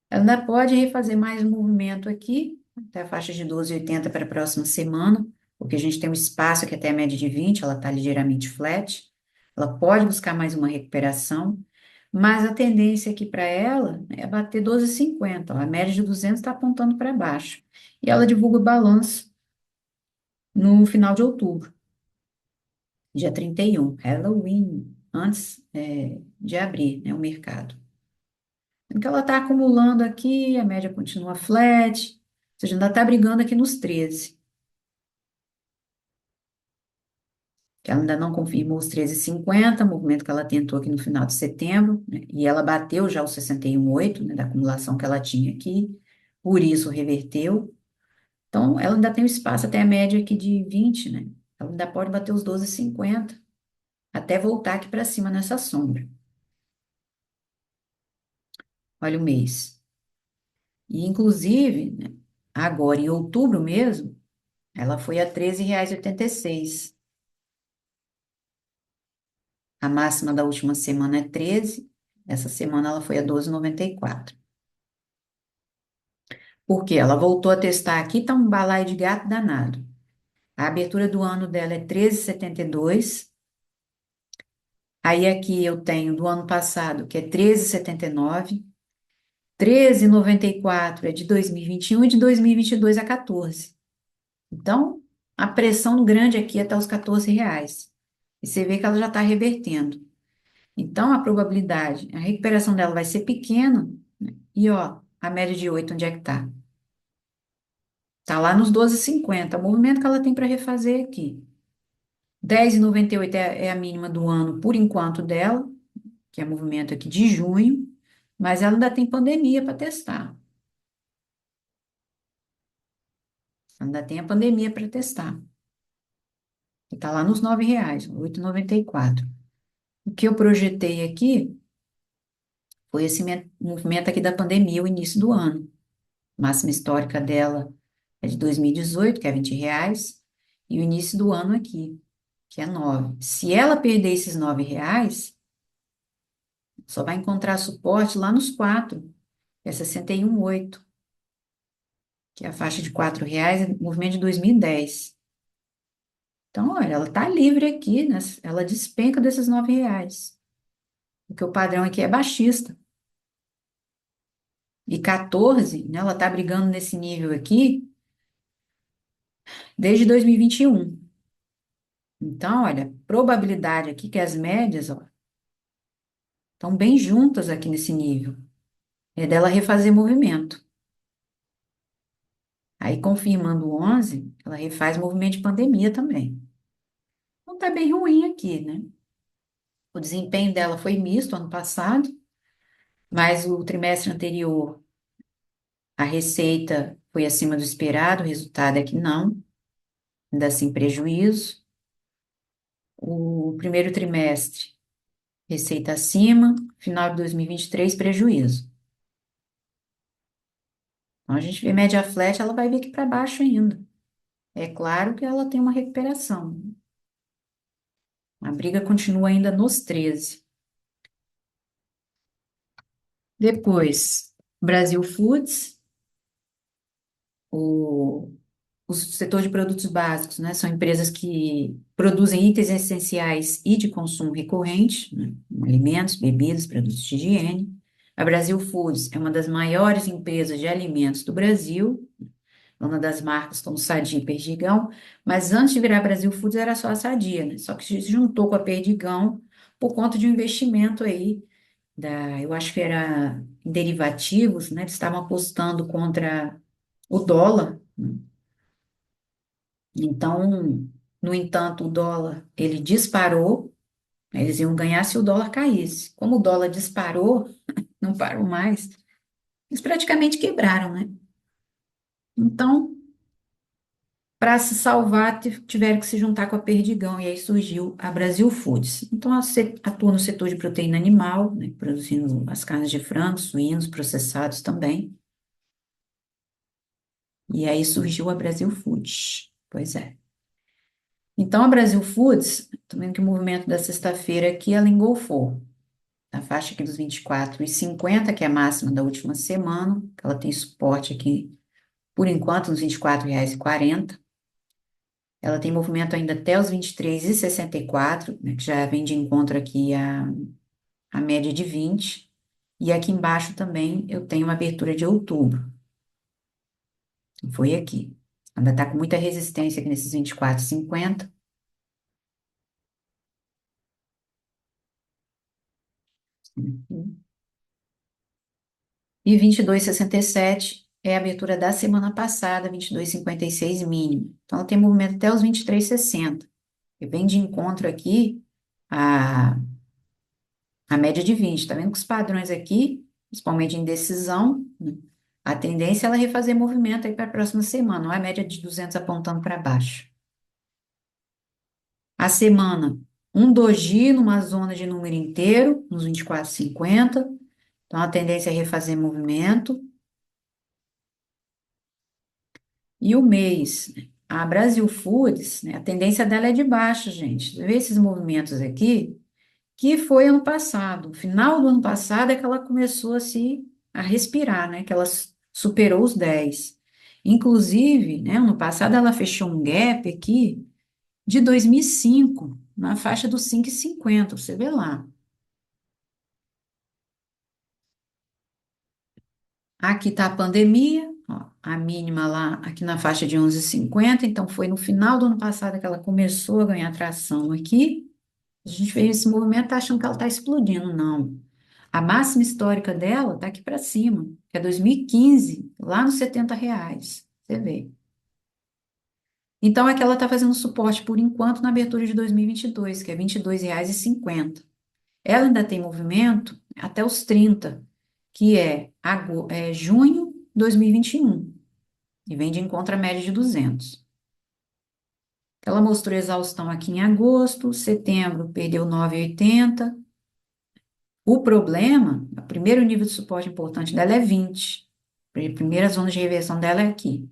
Ela ainda pode refazer mais um movimento aqui, até a faixa de 12,80 para a próxima semana, porque a gente tem um espaço aqui até a média de 20, ela está ligeiramente flat. Ela pode buscar mais uma recuperação, mas a tendência aqui para ela, né, é bater 12,50. Ó, a média de 200 está apontando para baixo. E ela divulga o balanço no final de outubro, dia 31, Halloween, antes, de abrir, né, o mercado. Então, ela está acumulando aqui, a média continua flat, ou seja, ainda está brigando aqui nos 13. Que ela ainda não confirmou os 13,50, movimento que ela tentou aqui no final de setembro, né, e ela bateu já os 61,8, né, da acumulação que ela tinha aqui, por isso reverteu. Então, ela ainda tem um espaço até a média aqui de 20, né? Ela ainda pode bater os 12,50, até voltar aqui para cima nessa sombra. Olha o mês. E, inclusive, né, agora em outubro mesmo, ela foi a R$ 13,86. A máxima da última semana é 13, essa semana ela foi a 12,94. Por quê? Ela voltou a testar aqui, tá um balaio de gato danado. A abertura do ano dela é 13,72. Aí aqui eu tenho do ano passado, que é 13,79. 13,94 é de 2021 e de 2022 a 14. Então, a pressão grande aqui é até os R$ 14. E você vê que ela já está revertendo. Então, a probabilidade, a recuperação dela vai ser pequena, né? E ó, a média de 8 onde é que tá? Tá lá nos 12,50, o movimento que ela tem para refazer aqui. 10,98 é a mínima do ano, por enquanto, dela, que é movimento aqui de junho, mas ela ainda tem pandemia para testar. Ainda tem a pandemia para testar. E tá lá nos R$ 9, 8,94. O que eu projetei aqui foi esse movimento aqui da pandemia, o início do ano. Máxima histórica dela é de 2018, que é R$ 20, e o início do ano aqui, que é 9. Se ela perder esses R$ 9, só vai encontrar suporte lá nos 4, que é 61,8, que é a faixa de R$ 4, movimento de 2010. Então, olha, ela está livre aqui, né? Ela despenca desses R$ 9, porque o padrão aqui é baixista. E 14, né? Ela está brigando nesse nível aqui desde 2021. Então, olha, probabilidade aqui que as médias, ó, estão bem juntas aqui nesse nível. É dela refazer movimento. Aí, confirmando o 11, ela refaz movimento de pandemia também. Então, tá bem ruim aqui, né? O desempenho dela foi misto ano passado, mas o trimestre anterior, a receita foi acima do esperado, o resultado é que não, ainda assim prejuízo. O primeiro trimestre, receita acima, final de 2023, prejuízo. Então, a gente vê média flat, ela vai vir aqui para baixo ainda. É claro que ela tem uma recuperação. A briga continua ainda nos 13. Depois, Brasil Foods, o, o setor de produtos básicos, né? São empresas que produzem itens essenciais e de consumo recorrente, né? Alimentos, bebidas, produtos de higiene. A Brasil Foods é uma das maiores empresas de alimentos do Brasil, dona das marcas como Sadia e Perdigão, mas antes de virar Brasil Foods era só a Sadia, né? Só que se juntou com a Perdigão por conta de um investimento aí eu acho que era em derivativos, né? Eles estavam apostando contra o dólar, né? Então, no entanto, o dólar, ele disparou, né? Eles iam ganhar se o dólar caísse. Como o dólar disparou, não parou mais, eles praticamente quebraram, né? Então, para se salvar, tiveram que se juntar com a Perdigão, e aí surgiu a Brasil Foods. Então, ela atua no setor de proteína animal, né, produzindo as carnes de frango, suínos, processados também. E aí surgiu a Brasil Foods. Pois é. Então, a Brasil Foods, tô vendo que o movimento da sexta-feira aqui, ela engolfou. Na faixa aqui dos 24,50, que é a máxima da última semana, que ela tem suporte aqui, por enquanto, nos R$ 24,40. Ela tem movimento ainda até os 23,64, né, que já vem de encontro aqui a média de 20. E aqui embaixo também eu tenho uma abertura de outubro. Foi aqui. Ainda está com muita resistência aqui nesses 24,50. E 22,67 é a abertura da semana passada, 22,56 mínimo. Então, ela tem movimento até os 23,60. E vem de encontro aqui a, a média de 20. Tá vendo que os padrões aqui, principalmente em decisão, né, a tendência é ela refazer movimento aí para a próxima semana, não é a média de 200 apontando para baixo. A semana, um doji numa zona de número inteiro, nos 24,50. Então, a tendência é refazer movimento. E o mês, né? A Brasil Foods, né, a tendência dela é de baixa, gente. Vê esses movimentos aqui, que foi ano passado. No final do ano passado é que ela começou a respirar, né? Que ela superou os 10. Inclusive, né, ano passado ela fechou um gap aqui de 2005, na faixa dos 5,50, você vê lá. Aqui está a pandemia, ó, a mínima lá, aqui na faixa de 11,50. Então foi no final do ano passado que ela começou a ganhar tração aqui. A gente vê esse movimento tá achando que ela está explodindo, não. A máxima histórica dela está aqui para cima, que é 2015, lá nos R$ 70. Você vê. Então, é que ela está fazendo suporte por enquanto na abertura de 2022, que é R$ 22,50. Ela ainda tem movimento até os 30, que é junho de 2021, e vem de encontro à média de 200. Ela mostrou exaustão aqui em agosto, setembro perdeu 9,80. O problema, o primeiro nível de suporte importante dela é 20. A primeira zona de reversão dela é aqui.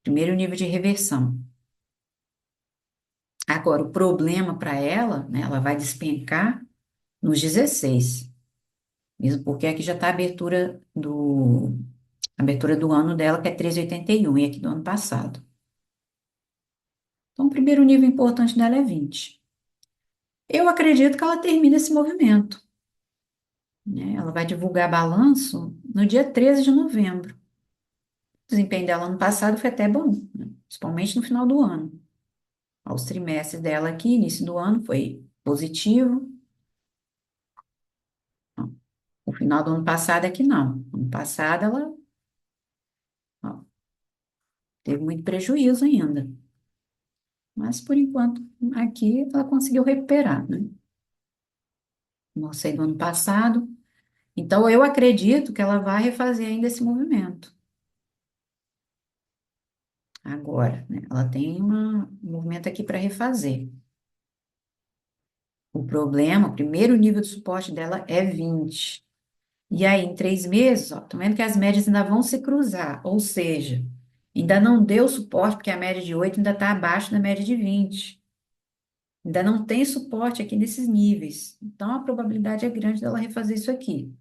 Primeiro nível de reversão. Agora, o problema para ela, né, ela vai despencar nos 16. Mesmo porque aqui já está a abertura do ano dela, que é 13,81, e aqui do ano passado. Então, o primeiro nível importante dela é 20. Eu acredito que ela termina esse movimento, né? Ela vai divulgar balanço no dia 13 de novembro. O desempenho dela ano passado foi até bom, né? Principalmente no final do ano. Os trimestres dela aqui, início do ano, foi positivo. O final do ano passado é que não. Ano passado ela, ó, teve muito prejuízo ainda. Mas, por enquanto, aqui ela conseguiu recuperar, né? Não sei do ano passado. Então, eu acredito que ela vai refazer ainda esse movimento. Agora, né? Ela tem um movimento aqui para refazer. O problema, o primeiro nível de suporte dela é 20. E aí, em 3 meses, ó, tô vendo que as médias ainda vão se cruzar. Ou seja, ainda não deu suporte, porque a média de 8 ainda está abaixo da média de 20. Ainda não tem suporte aqui nesses níveis. Então, a probabilidade é grande dela refazer isso aqui.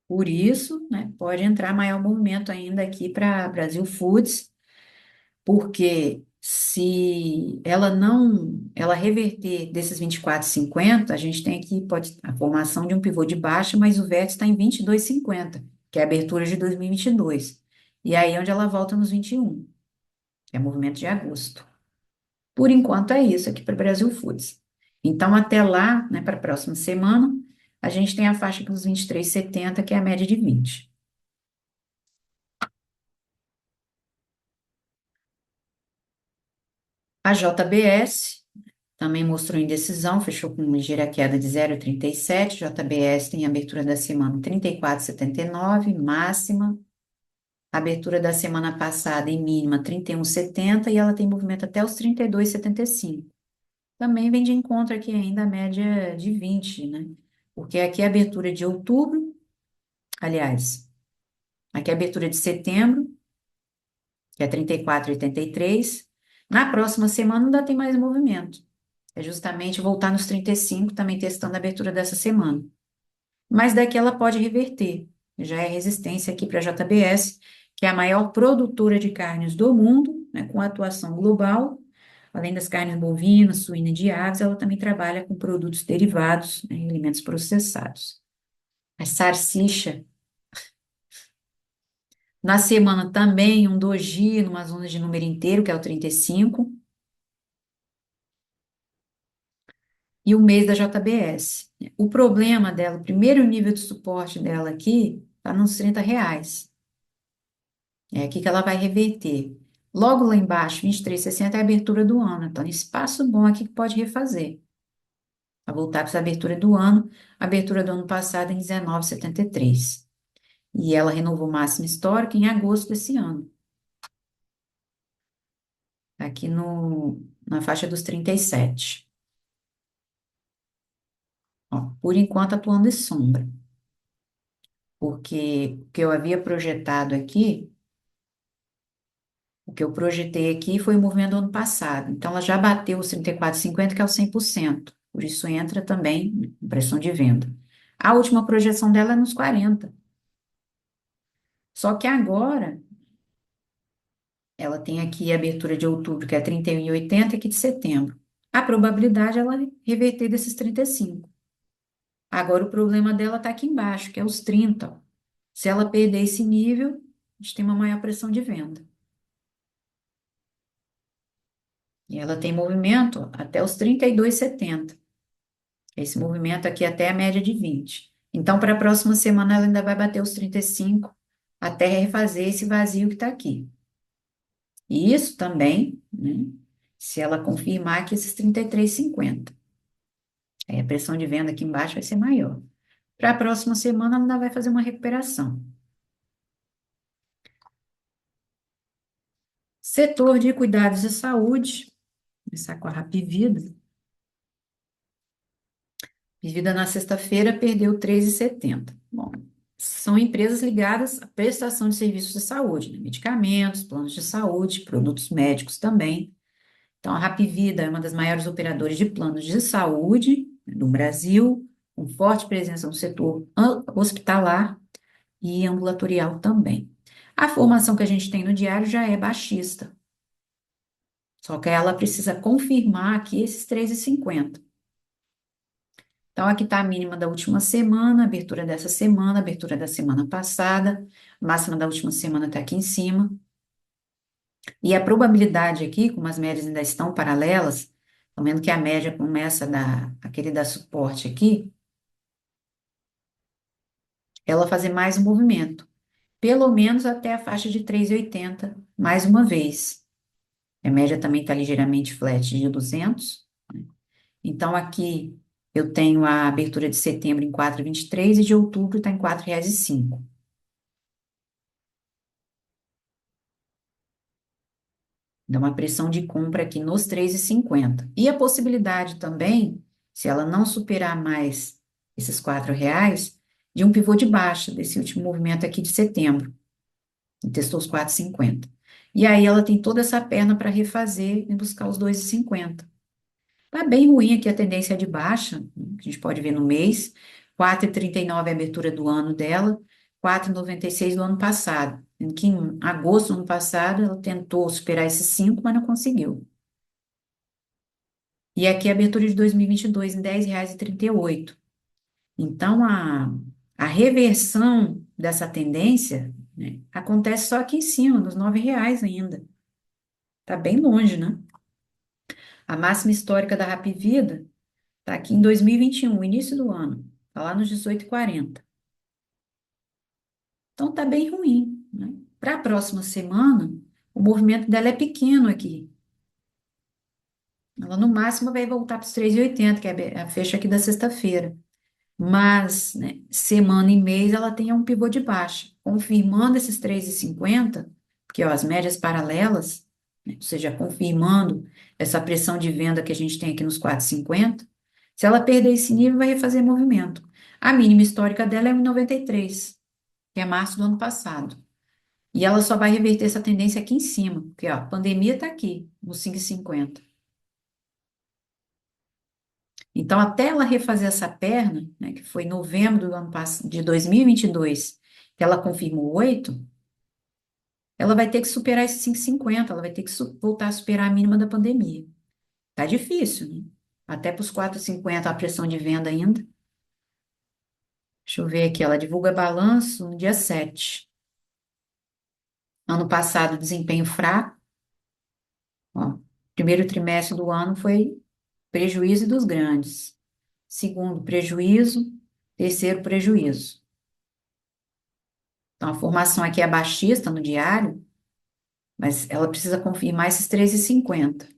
Por isso, né, pode entrar maior movimento ainda aqui para Brasil Foods, porque se ela reverter desses 24,50, a gente tem aqui a formação de um pivô de baixa, mas o vértice está em 22,50, que é a abertura de 2022. E aí é onde ela volta nos 21, que é movimento de agosto. Por enquanto é isso aqui para Brasil Foods. Então, até lá, né, para a próxima semana, a gente tem a faixa dos 23,70, que é a média de 20. A JBS também mostrou indecisão, fechou com uma ligeira queda de 0,37. JBS tem abertura da semana 34,79, máxima. Abertura da semana passada em mínima 31,70 e ela tem movimento até os 32,75. Também vem de encontro aqui ainda a média de 20, né? Porque aqui é a abertura de outubro, aliás, aqui é a abertura de setembro, que é 34,83. Na próxima semana ainda tem mais movimento. É justamente voltar nos 35, também testando a abertura dessa semana. Mas daqui ela pode reverter. Já é resistência aqui para a JBS, que é a maior produtora de carnes do mundo, né, com atuação global. Além das carnes bovinas, suína e de aves, ela também trabalha com produtos derivados, né, e alimentos processados. A salsicha, na semana também um doji numa zona de número inteiro, que é o 35, e o mês da JBS. O problema dela, o primeiro nível de suporte dela aqui, está nos R$ 30. É aqui que ela vai reverter. Logo lá embaixo, 23,60 é a abertura do ano. Então, espaço bom aqui que pode refazer. Para voltar para essa abertura do ano, a abertura do ano passado em 19,73. E ela renovou o máximo histórico em agosto desse ano. Aqui na faixa dos 37. Ó, por enquanto, atuando em sombra. Porque o que eu havia projetado aqui, o que eu projetei aqui foi o movimento do ano passado. Então, ela já bateu os 34,50, que é o 100%. Por isso entra também em pressão de venda. A última projeção dela é nos 40. Só que agora ela tem aqui a abertura de outubro, que é 31,80, e aqui de setembro. A probabilidade é ela reverter desses 35. Agora o problema dela está aqui embaixo, que é os 30. Ó. Se ela perder esse nível, a gente tem uma maior pressão de venda. E ela tem movimento ó, até os 32,70. Esse movimento aqui é até a média de 20. Então, para a próxima semana, ela ainda vai bater os 35 até refazer esse vazio que está aqui. E isso também, né, se ela confirmar que esses 33,50. Aí a pressão de venda aqui embaixo vai ser maior. Para a próxima semana, ela ainda vai fazer uma recuperação. Setor de cuidados de saúde, começar com a Rapvida. Vivida na sexta-feira perdeu 3,70. Bom, são empresas ligadas à prestação de serviços de saúde, né? Medicamentos, planos de saúde, produtos médicos também. Então, a Rapvida é uma das maiores operadoras de planos de saúde no Brasil, com forte presença no setor hospitalar e ambulatorial também. A formação que a gente tem no diário já é baixista, só que ela precisa confirmar aqui esses 3,50. Então, aqui está a mínima da última semana, abertura da semana passada, máxima da última semana está aqui em cima. E a probabilidade aqui, como as médias ainda estão paralelas, estão vendo que a média começa aquele da suporte aqui, ela fazer mais um movimento, pelo menos até a faixa de 3,80, mais uma vez. A média também está ligeiramente flat de 200. Então, aqui eu tenho a abertura de setembro em 4,23 e de outubro está em R$ 4,05. Dá uma pressão de compra aqui nos 3,50. E a possibilidade também, se ela não superar mais esses R$ 4, de um pivô de baixa desse último movimento aqui de setembro. E testou os 4,50. E aí ela tem toda essa perna para refazer e buscar os 2,50. Tá bem ruim aqui a tendência de baixa, que a gente pode ver no mês. 4,39 é a abertura do ano dela, 4,96 do ano passado. Em que em agosto do ano passado ela tentou superar esses 5, mas não conseguiu. E aqui a abertura de 2022 em R$ 10,38. Então a reversão dessa tendência, né, acontece só aqui em cima, nos R$ 9 ainda. Tá bem longe, né? A máxima histórica da Rapvida está aqui em 2021, início do ano. Está lá nos 18,40. Então, está bem ruim, né? Para a próxima semana, o movimento dela é pequeno aqui. Ela, no máximo, vai voltar para os 3,80, que é a fecha aqui da sexta-feira. Mas, né, semana e mês, ela tem um pivô de baixa. Confirmando esses 3,50, porque ó, as médias paralelas, né, ou seja, confirmando essa pressão de venda que a gente tem aqui nos 4,50, se ela perder esse nível, vai refazer movimento. A mínima histórica dela é 1,93, que é março do ano passado. E ela só vai reverter essa tendência aqui em cima, porque ó, a pandemia está aqui, nos 5,50. Então, até ela refazer essa perna, né, que foi em novembro do ano passado, de 2022, que ela confirmou 8, ela vai ter que superar esses 5,50, ela vai ter que voltar a superar a mínima da pandemia. Tá difícil, né? Até para os 4,50 a pressão de venda ainda. Deixa eu ver aqui, ela divulga balanço no dia 7. Ano passado, desempenho fraco. Ó, primeiro trimestre do ano foi prejuízo dos grandes. Segundo, prejuízo. Terceiro, prejuízo. Então, a formação aqui é baixista no diário, mas ela precisa confirmar esses 13,50.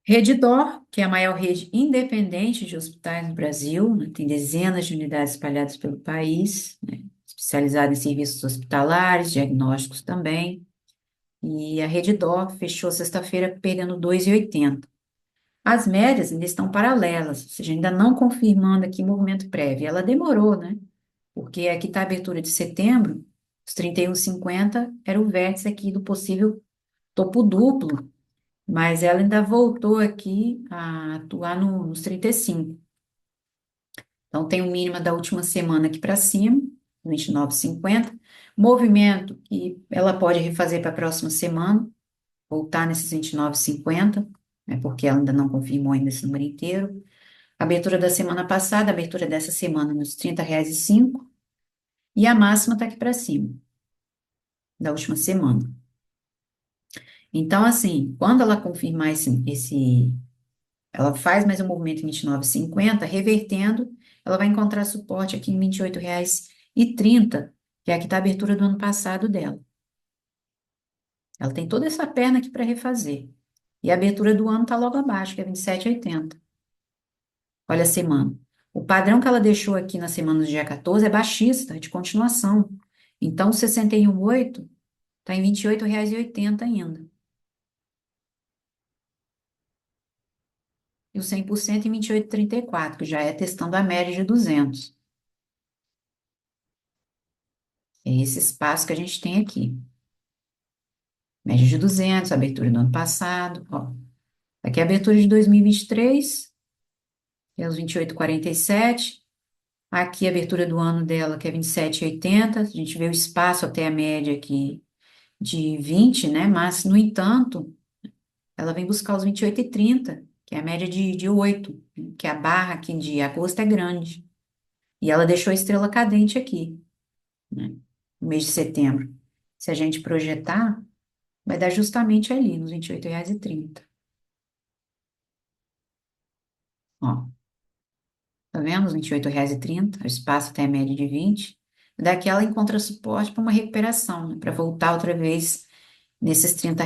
Redditor, que é a maior rede independente de hospitais no Brasil, né, tem dezenas de unidades espalhadas pelo país, né, especializada em serviços hospitalares, diagnósticos também. E a Redditor fechou sexta-feira perdendo 2,80. As médias ainda estão paralelas, ou seja, ainda não confirmando aqui movimento prévio. Ela demorou, né? Porque aqui está a abertura de setembro, os 31,50 era o vértice aqui do possível topo duplo, mas ela ainda voltou aqui a atuar nos 35. Então, tem o mínimo da última semana aqui para cima, 29,50. Movimento que ela pode refazer para a próxima semana, voltar nesses 29,50, né, porque ela ainda não confirmou ainda esse número inteiro. Abertura da semana passada, abertura dessa semana nos R$ 30,05. E a máxima está aqui para cima, da última semana. Então, assim, quando ela confirmar ela faz mais um movimento em 29,50, revertendo, ela vai encontrar suporte aqui em R$ 28,30, que é aqui está a abertura do ano passado dela. Ela tem toda essa perna aqui para refazer. E a abertura do ano está logo abaixo, que é 27,80. Olha a semana. O padrão que ela deixou aqui na semana do dia 14 é baixista, é de continuação. Então, o 61,8 está em R$ 28,80 ainda. E o 100% em 28,34, que já é testando a média de 200. É esse espaço que a gente tem aqui. Média de 200, abertura do ano passado. Ó. Aqui é a abertura de 2023, que é os 28,47. Aqui a abertura do ano dela, que é 27,80. A gente vê o espaço até a média aqui de 20, né? Mas, no entanto, ela vem buscar os 28,30, que é a média de 8, que a barra aqui de agosto é grande. E ela deixou a estrela cadente aqui, né? No mês de setembro. Se a gente projetar, vai dar justamente ali, nos R$ 28,30. Ó, tá vendo? Os R$ 28,30, o espaço até a média de 20. Daqui ela encontra suporte para uma recuperação, né? Para voltar outra vez nesses R$ 30.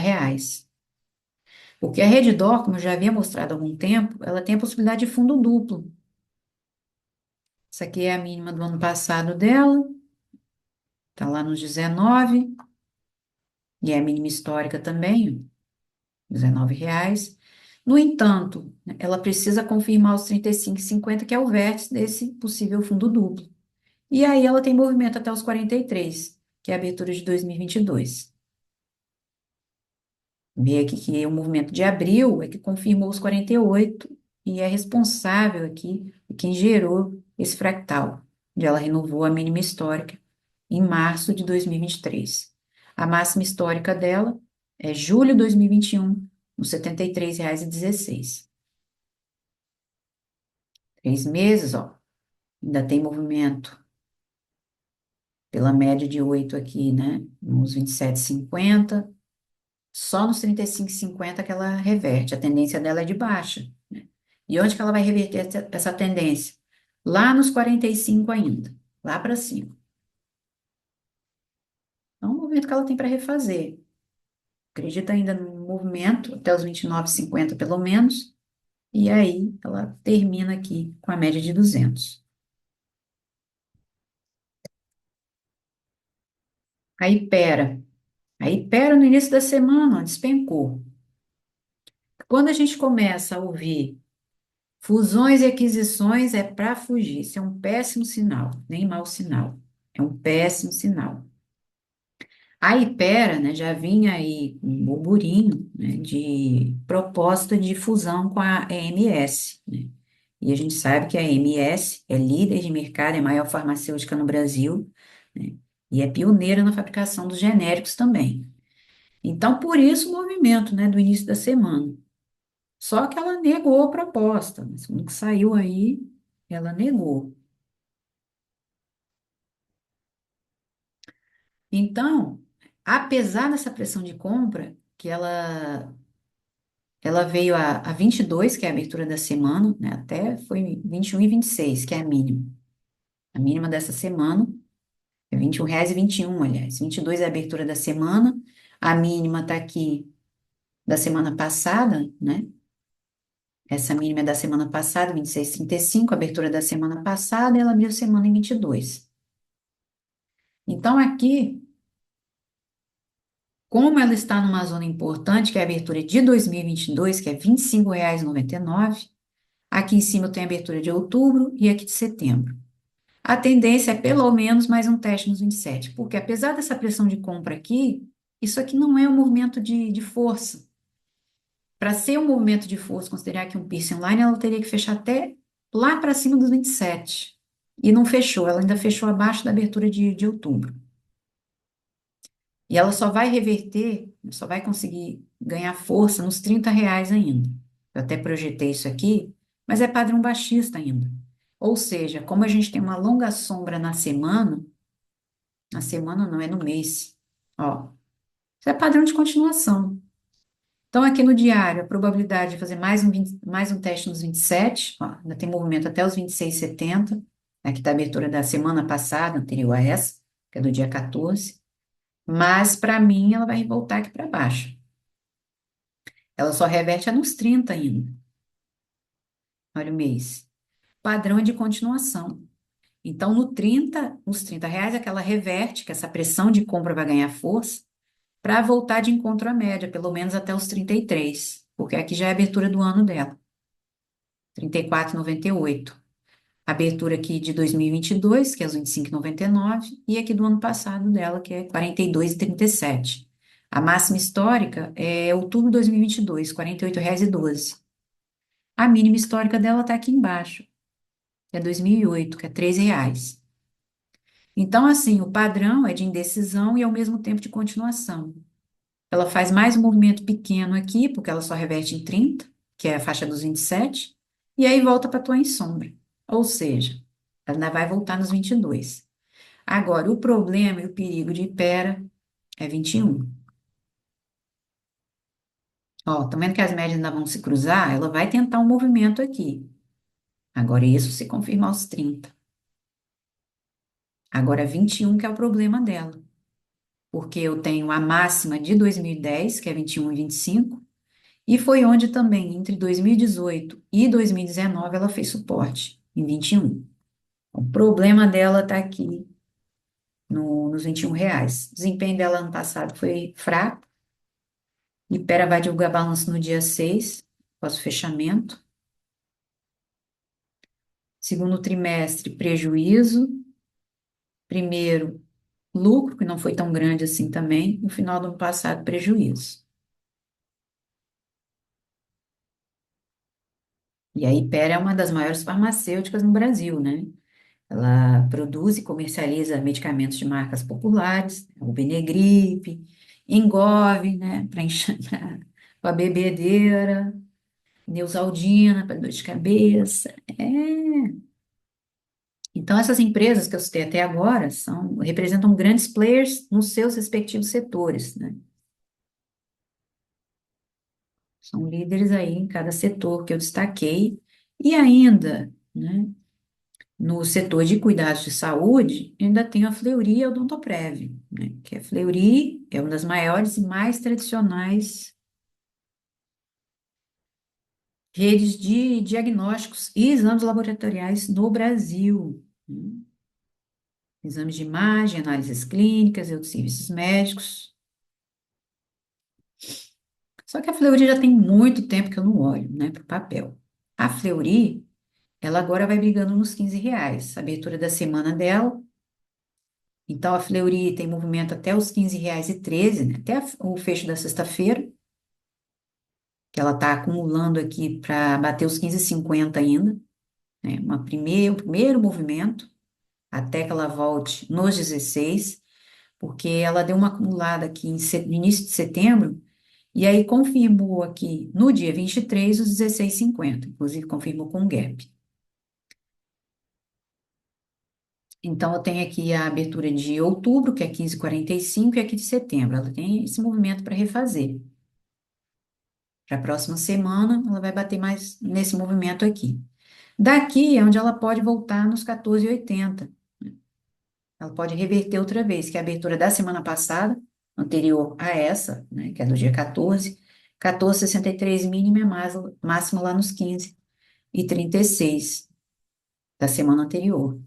Porque a Redditor, como eu já havia mostrado há algum tempo, ela tem a possibilidade de fundo duplo. Essa aqui é a mínima do ano passado dela, tá lá nos 19, e é a mínima histórica também, R$ 19. No entanto, né, ela precisa confirmar os 35,50, que é o vértice desse possível fundo duplo. E aí ela tem movimento até os 43, que é a abertura de 2022. Vê aqui que o movimento de abril é que confirmou os 48 e é responsável aqui por quem gerou esse fractal, onde ela renovou a mínima histórica em março de 2023. A máxima histórica dela é julho de 2021, nos R$ 73,16. 3 meses, ó, ainda tem movimento pela média de 8 aqui, né? Nos 27,50. Só nos 35,50 que ela reverte. A tendência dela é de baixa, né? E onde que ela vai reverter essa tendência? Lá nos 45 ainda, lá para cima. É um movimento que ela tem para refazer. Acredita ainda no movimento até os 29,50 pelo menos. E aí ela termina aqui com a média de 200. Aí pera. Aí pera no início da semana, ó, despencou. Quando a gente começa a ouvir fusões e aquisições é para fugir. Isso é um péssimo sinal, nem mau sinal. É um péssimo sinal. A Ipera, né, já vinha aí com um burburinho, né, de proposta de fusão com a EMS, né? E a gente sabe que a EMS é líder de mercado, é a maior farmacêutica no Brasil, né? E é pioneira na fabricação dos genéricos também. Então, por isso o movimento, né, do início da semana. Só que ela negou a proposta, mas quando que saiu aí, ela negou. Então, apesar dessa pressão de compra, que ela veio a 22, que é a abertura da semana, né, até foi 21,26, que é a mínima. A mínima dessa semana é R$ 21,21, aliás. 22 é a abertura da semana, a mínima está aqui da semana passada, né? Essa mínima é da semana passada, 26,35, a abertura da semana passada, e ela abriu a semana em 22. Então, aqui, como ela está numa zona importante, que é a abertura de 2022, que é R$ 25,99, aqui em cima eu tenho a abertura de outubro e aqui de setembro. A tendência é pelo menos mais um teste nos 27, porque apesar dessa pressão de compra aqui, isso aqui não é um movimento de força. Para ser um movimento de força, considerar que um piercing line, ela teria que fechar até lá para cima dos 27. e não fechou, ela ainda fechou abaixo da abertura de outubro. E ela só vai reverter, só vai conseguir ganhar força nos R$ 30 ainda. Eu até projetei isso aqui, mas é padrão baixista ainda. Ou seja, como a gente tem uma longa sombra na semana não, é no mês. Ó, isso é padrão de continuação. Então, aqui no diário, a probabilidade de fazer mais um teste nos 27, ó, ainda tem movimento até os 26,70, aqui da abertura da semana passada, anterior a essa, que é do dia 14. Mas, para mim, ela vai voltar aqui para baixo. Ela só reverte nos 30 ainda. Olha o mês. Padrão é de continuação. Então, no 30, nos R$ 30 é que ela reverte, que essa pressão de compra vai ganhar força, para voltar de encontro à média, pelo menos até os 33, porque aqui já é a abertura do ano dela, 34,98. Abertura aqui de 2022, que é os 25,99, e aqui do ano passado dela, que é 42,37. A máxima histórica é outubro de 2022, R$ 48,12. A mínima histórica dela está aqui embaixo, que é 2008, que é R$ 3. Então, assim, o padrão é de indecisão e ao mesmo tempo de continuação. Ela faz mais um movimento pequeno aqui, porque ela só reverte em 30, que é a faixa dos 27, e aí volta para a tua em sombra. Ou seja, ela ainda vai voltar nos 22. Agora, o problema e o perigo de Hipera é 21. Ó, tá vendo que as médias ainda vão se cruzar? Ela vai tentar um movimento aqui. Agora, isso se confirmar aos 30. Agora, 21 que é o problema dela. Porque eu tenho a máxima de 2010, que é 21 e 25, e foi onde também, entre 2018 e 2019, ela fez suporte, em 21. O problema dela está aqui nos R$ 21. O desempenho dela ano passado foi fraco. Ipera vai divulgar balanço no dia 6, após o fechamento. Segundo trimestre, prejuízo. Primeiro, lucro, que não foi tão grande assim também. No final do ano passado, prejuízo. E a Ipera é uma das maiores farmacêuticas no Brasil, né? Ela produz e comercializa medicamentos de marcas populares, o Benegripe, Engov, né, para enxanar com a bebedeira, Neosaldina para dor de cabeça. Então, essas empresas que eu citei até agora representam grandes players nos seus respectivos setores, né? São líderes aí em cada setor que eu destaquei. E ainda, né, no setor de cuidados de saúde, ainda tem a Fleury e a Odontoprev, né? Que a Fleury é uma das maiores e mais tradicionais redes de diagnósticos e exames laboratoriais no Brasil, né? Exames de imagem, análises clínicas e outros serviços médicos. Só que a Fleury já tem muito tempo que eu não olho, né, para o papel. A Fleury, ela agora vai brigando nos R$ 15, a abertura da semana dela. Então, a Fleury tem movimento até os R$ 15,13, né? Até o fecho da sexta-feira, que ela está acumulando aqui para bater os 15,50 ainda, né? O primeiro movimento, até que ela volte nos 16, porque ela deu uma acumulada aqui no início de setembro, e aí confirmou aqui no dia 23 os 16,50, inclusive confirmou com um gap. Então, eu tenho aqui a abertura de outubro, que é 15,45, e aqui de setembro. Ela tem esse movimento para refazer. Para a próxima semana, ela vai bater mais nesse movimento aqui. Daqui é onde ela pode voltar nos 14,80. Ela pode reverter outra vez, que é a abertura da semana passada, anterior a essa, né, que é do dia 14. 14,63 mínima e máxima lá nos 15,36 da semana anterior.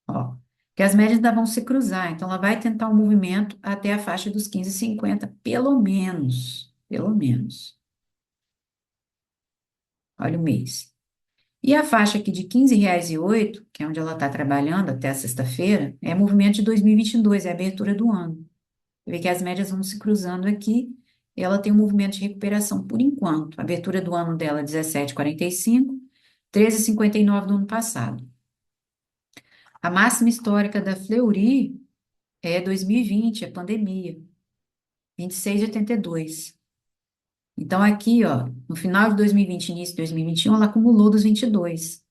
Ó, que as médias ainda vão se cruzar, então ela vai tentar um movimento até a faixa dos 15,50, pelo menos. Pelo menos. Olha o mês. E a faixa aqui de R$ 15,08, que é onde ela está trabalhando até a sexta-feira, é movimento de 2022, é a abertura do ano. Você vê que as médias vão se cruzando aqui, e ela tem um movimento de recuperação por enquanto. A abertura do ano dela é 17,45, 13,59 do ano passado. A máxima histórica da Fleury é 2020, é pandemia, 26,82. Então, aqui, ó, no final de 2020, início de 2021, ela acumulou dos 22.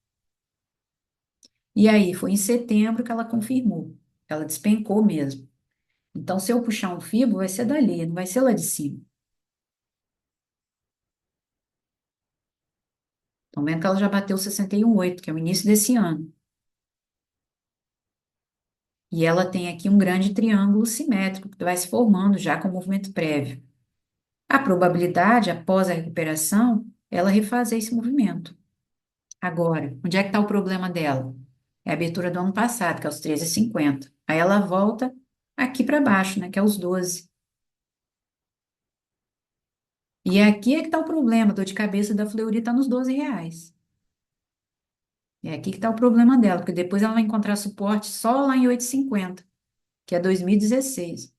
E aí, foi em setembro que ela confirmou. Ela despencou mesmo. Então, se eu puxar um fibro, vai ser dali, não vai ser lá de cima. Estão vendo que ela já bateu 61,8, que é o início desse ano. E ela tem aqui um grande triângulo simétrico que vai se formando já com o movimento prévio. A probabilidade, após a recuperação, é ela refazer esse movimento. Agora, onde é que está o problema dela? É a abertura do ano passado, que é os 13,50. Aí ela volta aqui para baixo, né, que é os 12. E aqui é que está o problema, a dor de cabeça da Fleury está nos R$ 12. É aqui que está o problema dela, porque depois ela vai encontrar suporte só lá em 8,50, que é 2016.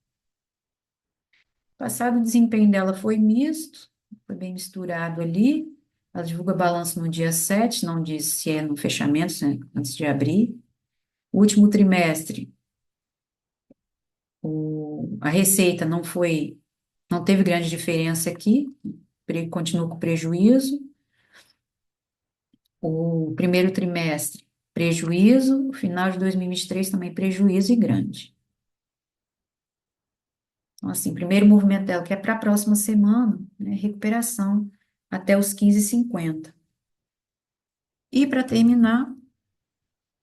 O passado o desempenho dela foi misto, foi bem misturado ali. Ela divulga balanço no dia 7, não diz se é no fechamento, se é antes de abrir. O último trimestre, a receita não teve grande diferença aqui, continua com prejuízo. O primeiro trimestre, prejuízo. O final de 2023 também prejuízo e grande. Então, assim, primeiro movimento dela, que é para a próxima semana, né, recuperação até os 15,50. E para terminar,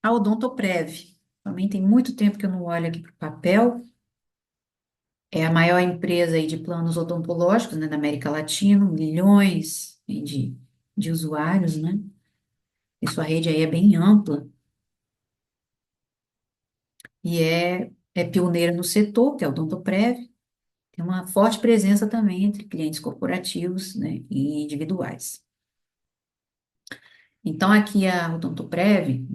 a Odontoprev. Também tem muito tempo que eu não olho aqui para o papel. É a maior empresa aí de planos odontológicos, né, da América Latina, milhões de usuários, né? E sua rede aí é bem ampla e é pioneira no setor, que é o Odontoprev. Tem uma forte presença também entre clientes corporativos, né, e individuais. Então, aqui a Odontoprev,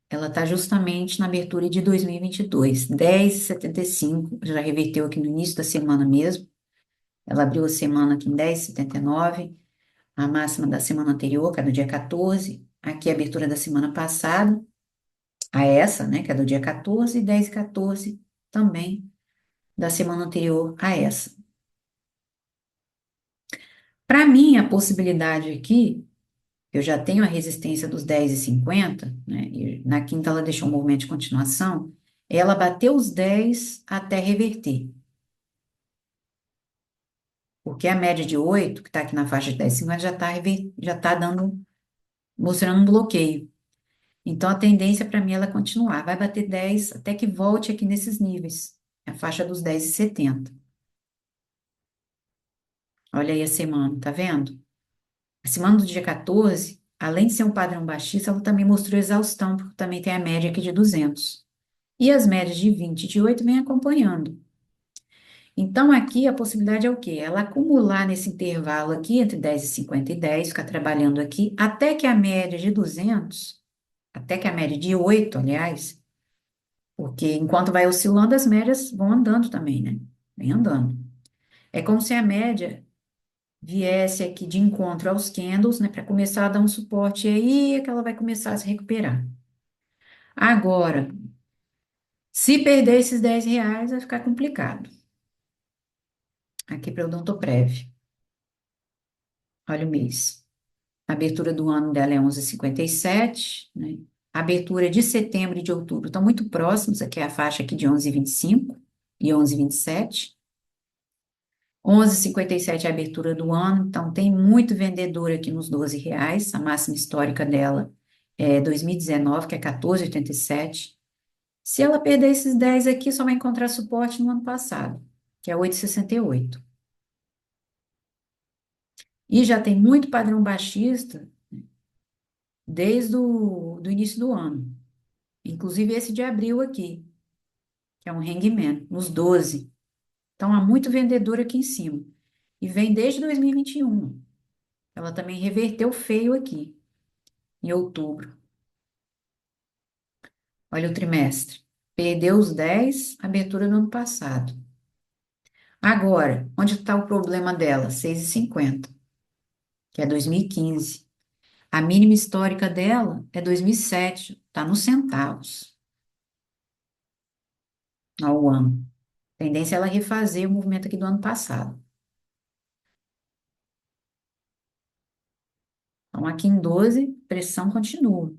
ela está justamente na abertura de 2022, 10,75, já reverteu aqui no início da semana mesmo. Ela abriu a semana aqui em 10,79, a máxima da semana anterior, que é do dia 14. Aqui a abertura da semana passada, a essa, né, que é do dia 14, 10 e 14 também da semana anterior a essa. Para mim, a possibilidade aqui, eu já tenho a resistência dos 10,50, né? E na quinta ela deixou um movimento de continuação, ela bateu os 10 até reverter. Porque a média de 8 que está aqui na faixa de 10,50, já tá mostrando um bloqueio. Então, a tendência para mim é ela continuar. Vai bater 10 até que volte aqui nesses níveis. A faixa dos 10,70. Olha aí a semana, tá vendo? A semana do dia 14, além de ser um padrão baixista, ela também mostrou exaustão, porque também tem a média aqui de 200. E as médias de 20 e de 8 vem acompanhando. Então, aqui a possibilidade é o quê? Ela acumular nesse intervalo aqui, entre 10,50 e 10, ficar trabalhando aqui, até que a média de 200, até que a média de 8, aliás, porque enquanto vai oscilando, as médias vão andando também, né? Vem andando. É como se a média viesse aqui de encontro aos candles, né, para começar a dar um suporte, e aí é que ela vai começar a se recuperar. Agora, se perder esses R$ 10, vai ficar complicado. Aqui para o Odontoprev. Olha o mês. A abertura do ano dela é 11,57, né? A abertura de setembro e de outubro estão muito próximos, aqui é a faixa aqui de 11,25 e 11,27. 11,57 é a abertura do ano, então tem muito vendedor aqui nos R$ 12. A máxima histórica dela é 2019, que é 14,87. Se ela perder esses 10 aqui, só vai encontrar suporte no ano passado, que é 8,68. E já tem muito padrão baixista desde do início do ano. Inclusive esse de abril aqui, que é um hangman, nos 12. Então, há muito vendedor aqui em cima. E vem desde 2021. Ela também reverteu feio aqui, em outubro. Olha o trimestre. Perdeu os 10, abertura no ano passado. Agora, onde está o problema dela? 6,50, que é 2015. A mínima histórica dela é 2007, está nos centavos. ao ano. A tendência é ela refazer o movimento aqui do ano passado. Então, aqui em 12, pressão continua.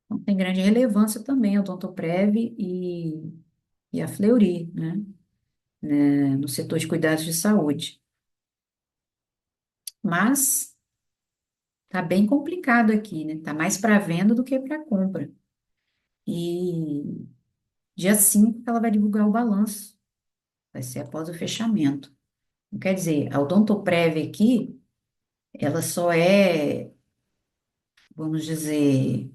Então, tem grande relevância também a Odontoprev e a Fleury, né, no setor de cuidados de saúde. Mas tá bem complicado aqui, né? Tá mais para venda do que para compra. E dia 5 ela vai divulgar o balanço. Vai ser após o fechamento. Quer dizer, a Odontoprev aqui, ela só é, vamos dizer,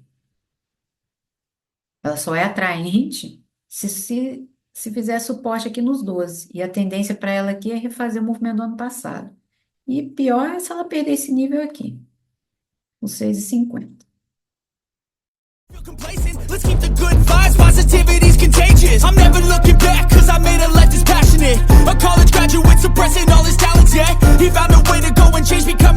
ela só é atraente se fizer suporte aqui nos 12. E a tendência para ela aqui é refazer o movimento do ano passado. E pior é se ela perder esse nível aqui, os 6,50. Feel complacent, let's keep the good vibes, positivity's contagious. I'm never looking back, cause I made a life that's passionate. A college graduate suppressing all his talents, yeah. He found a way to go and change because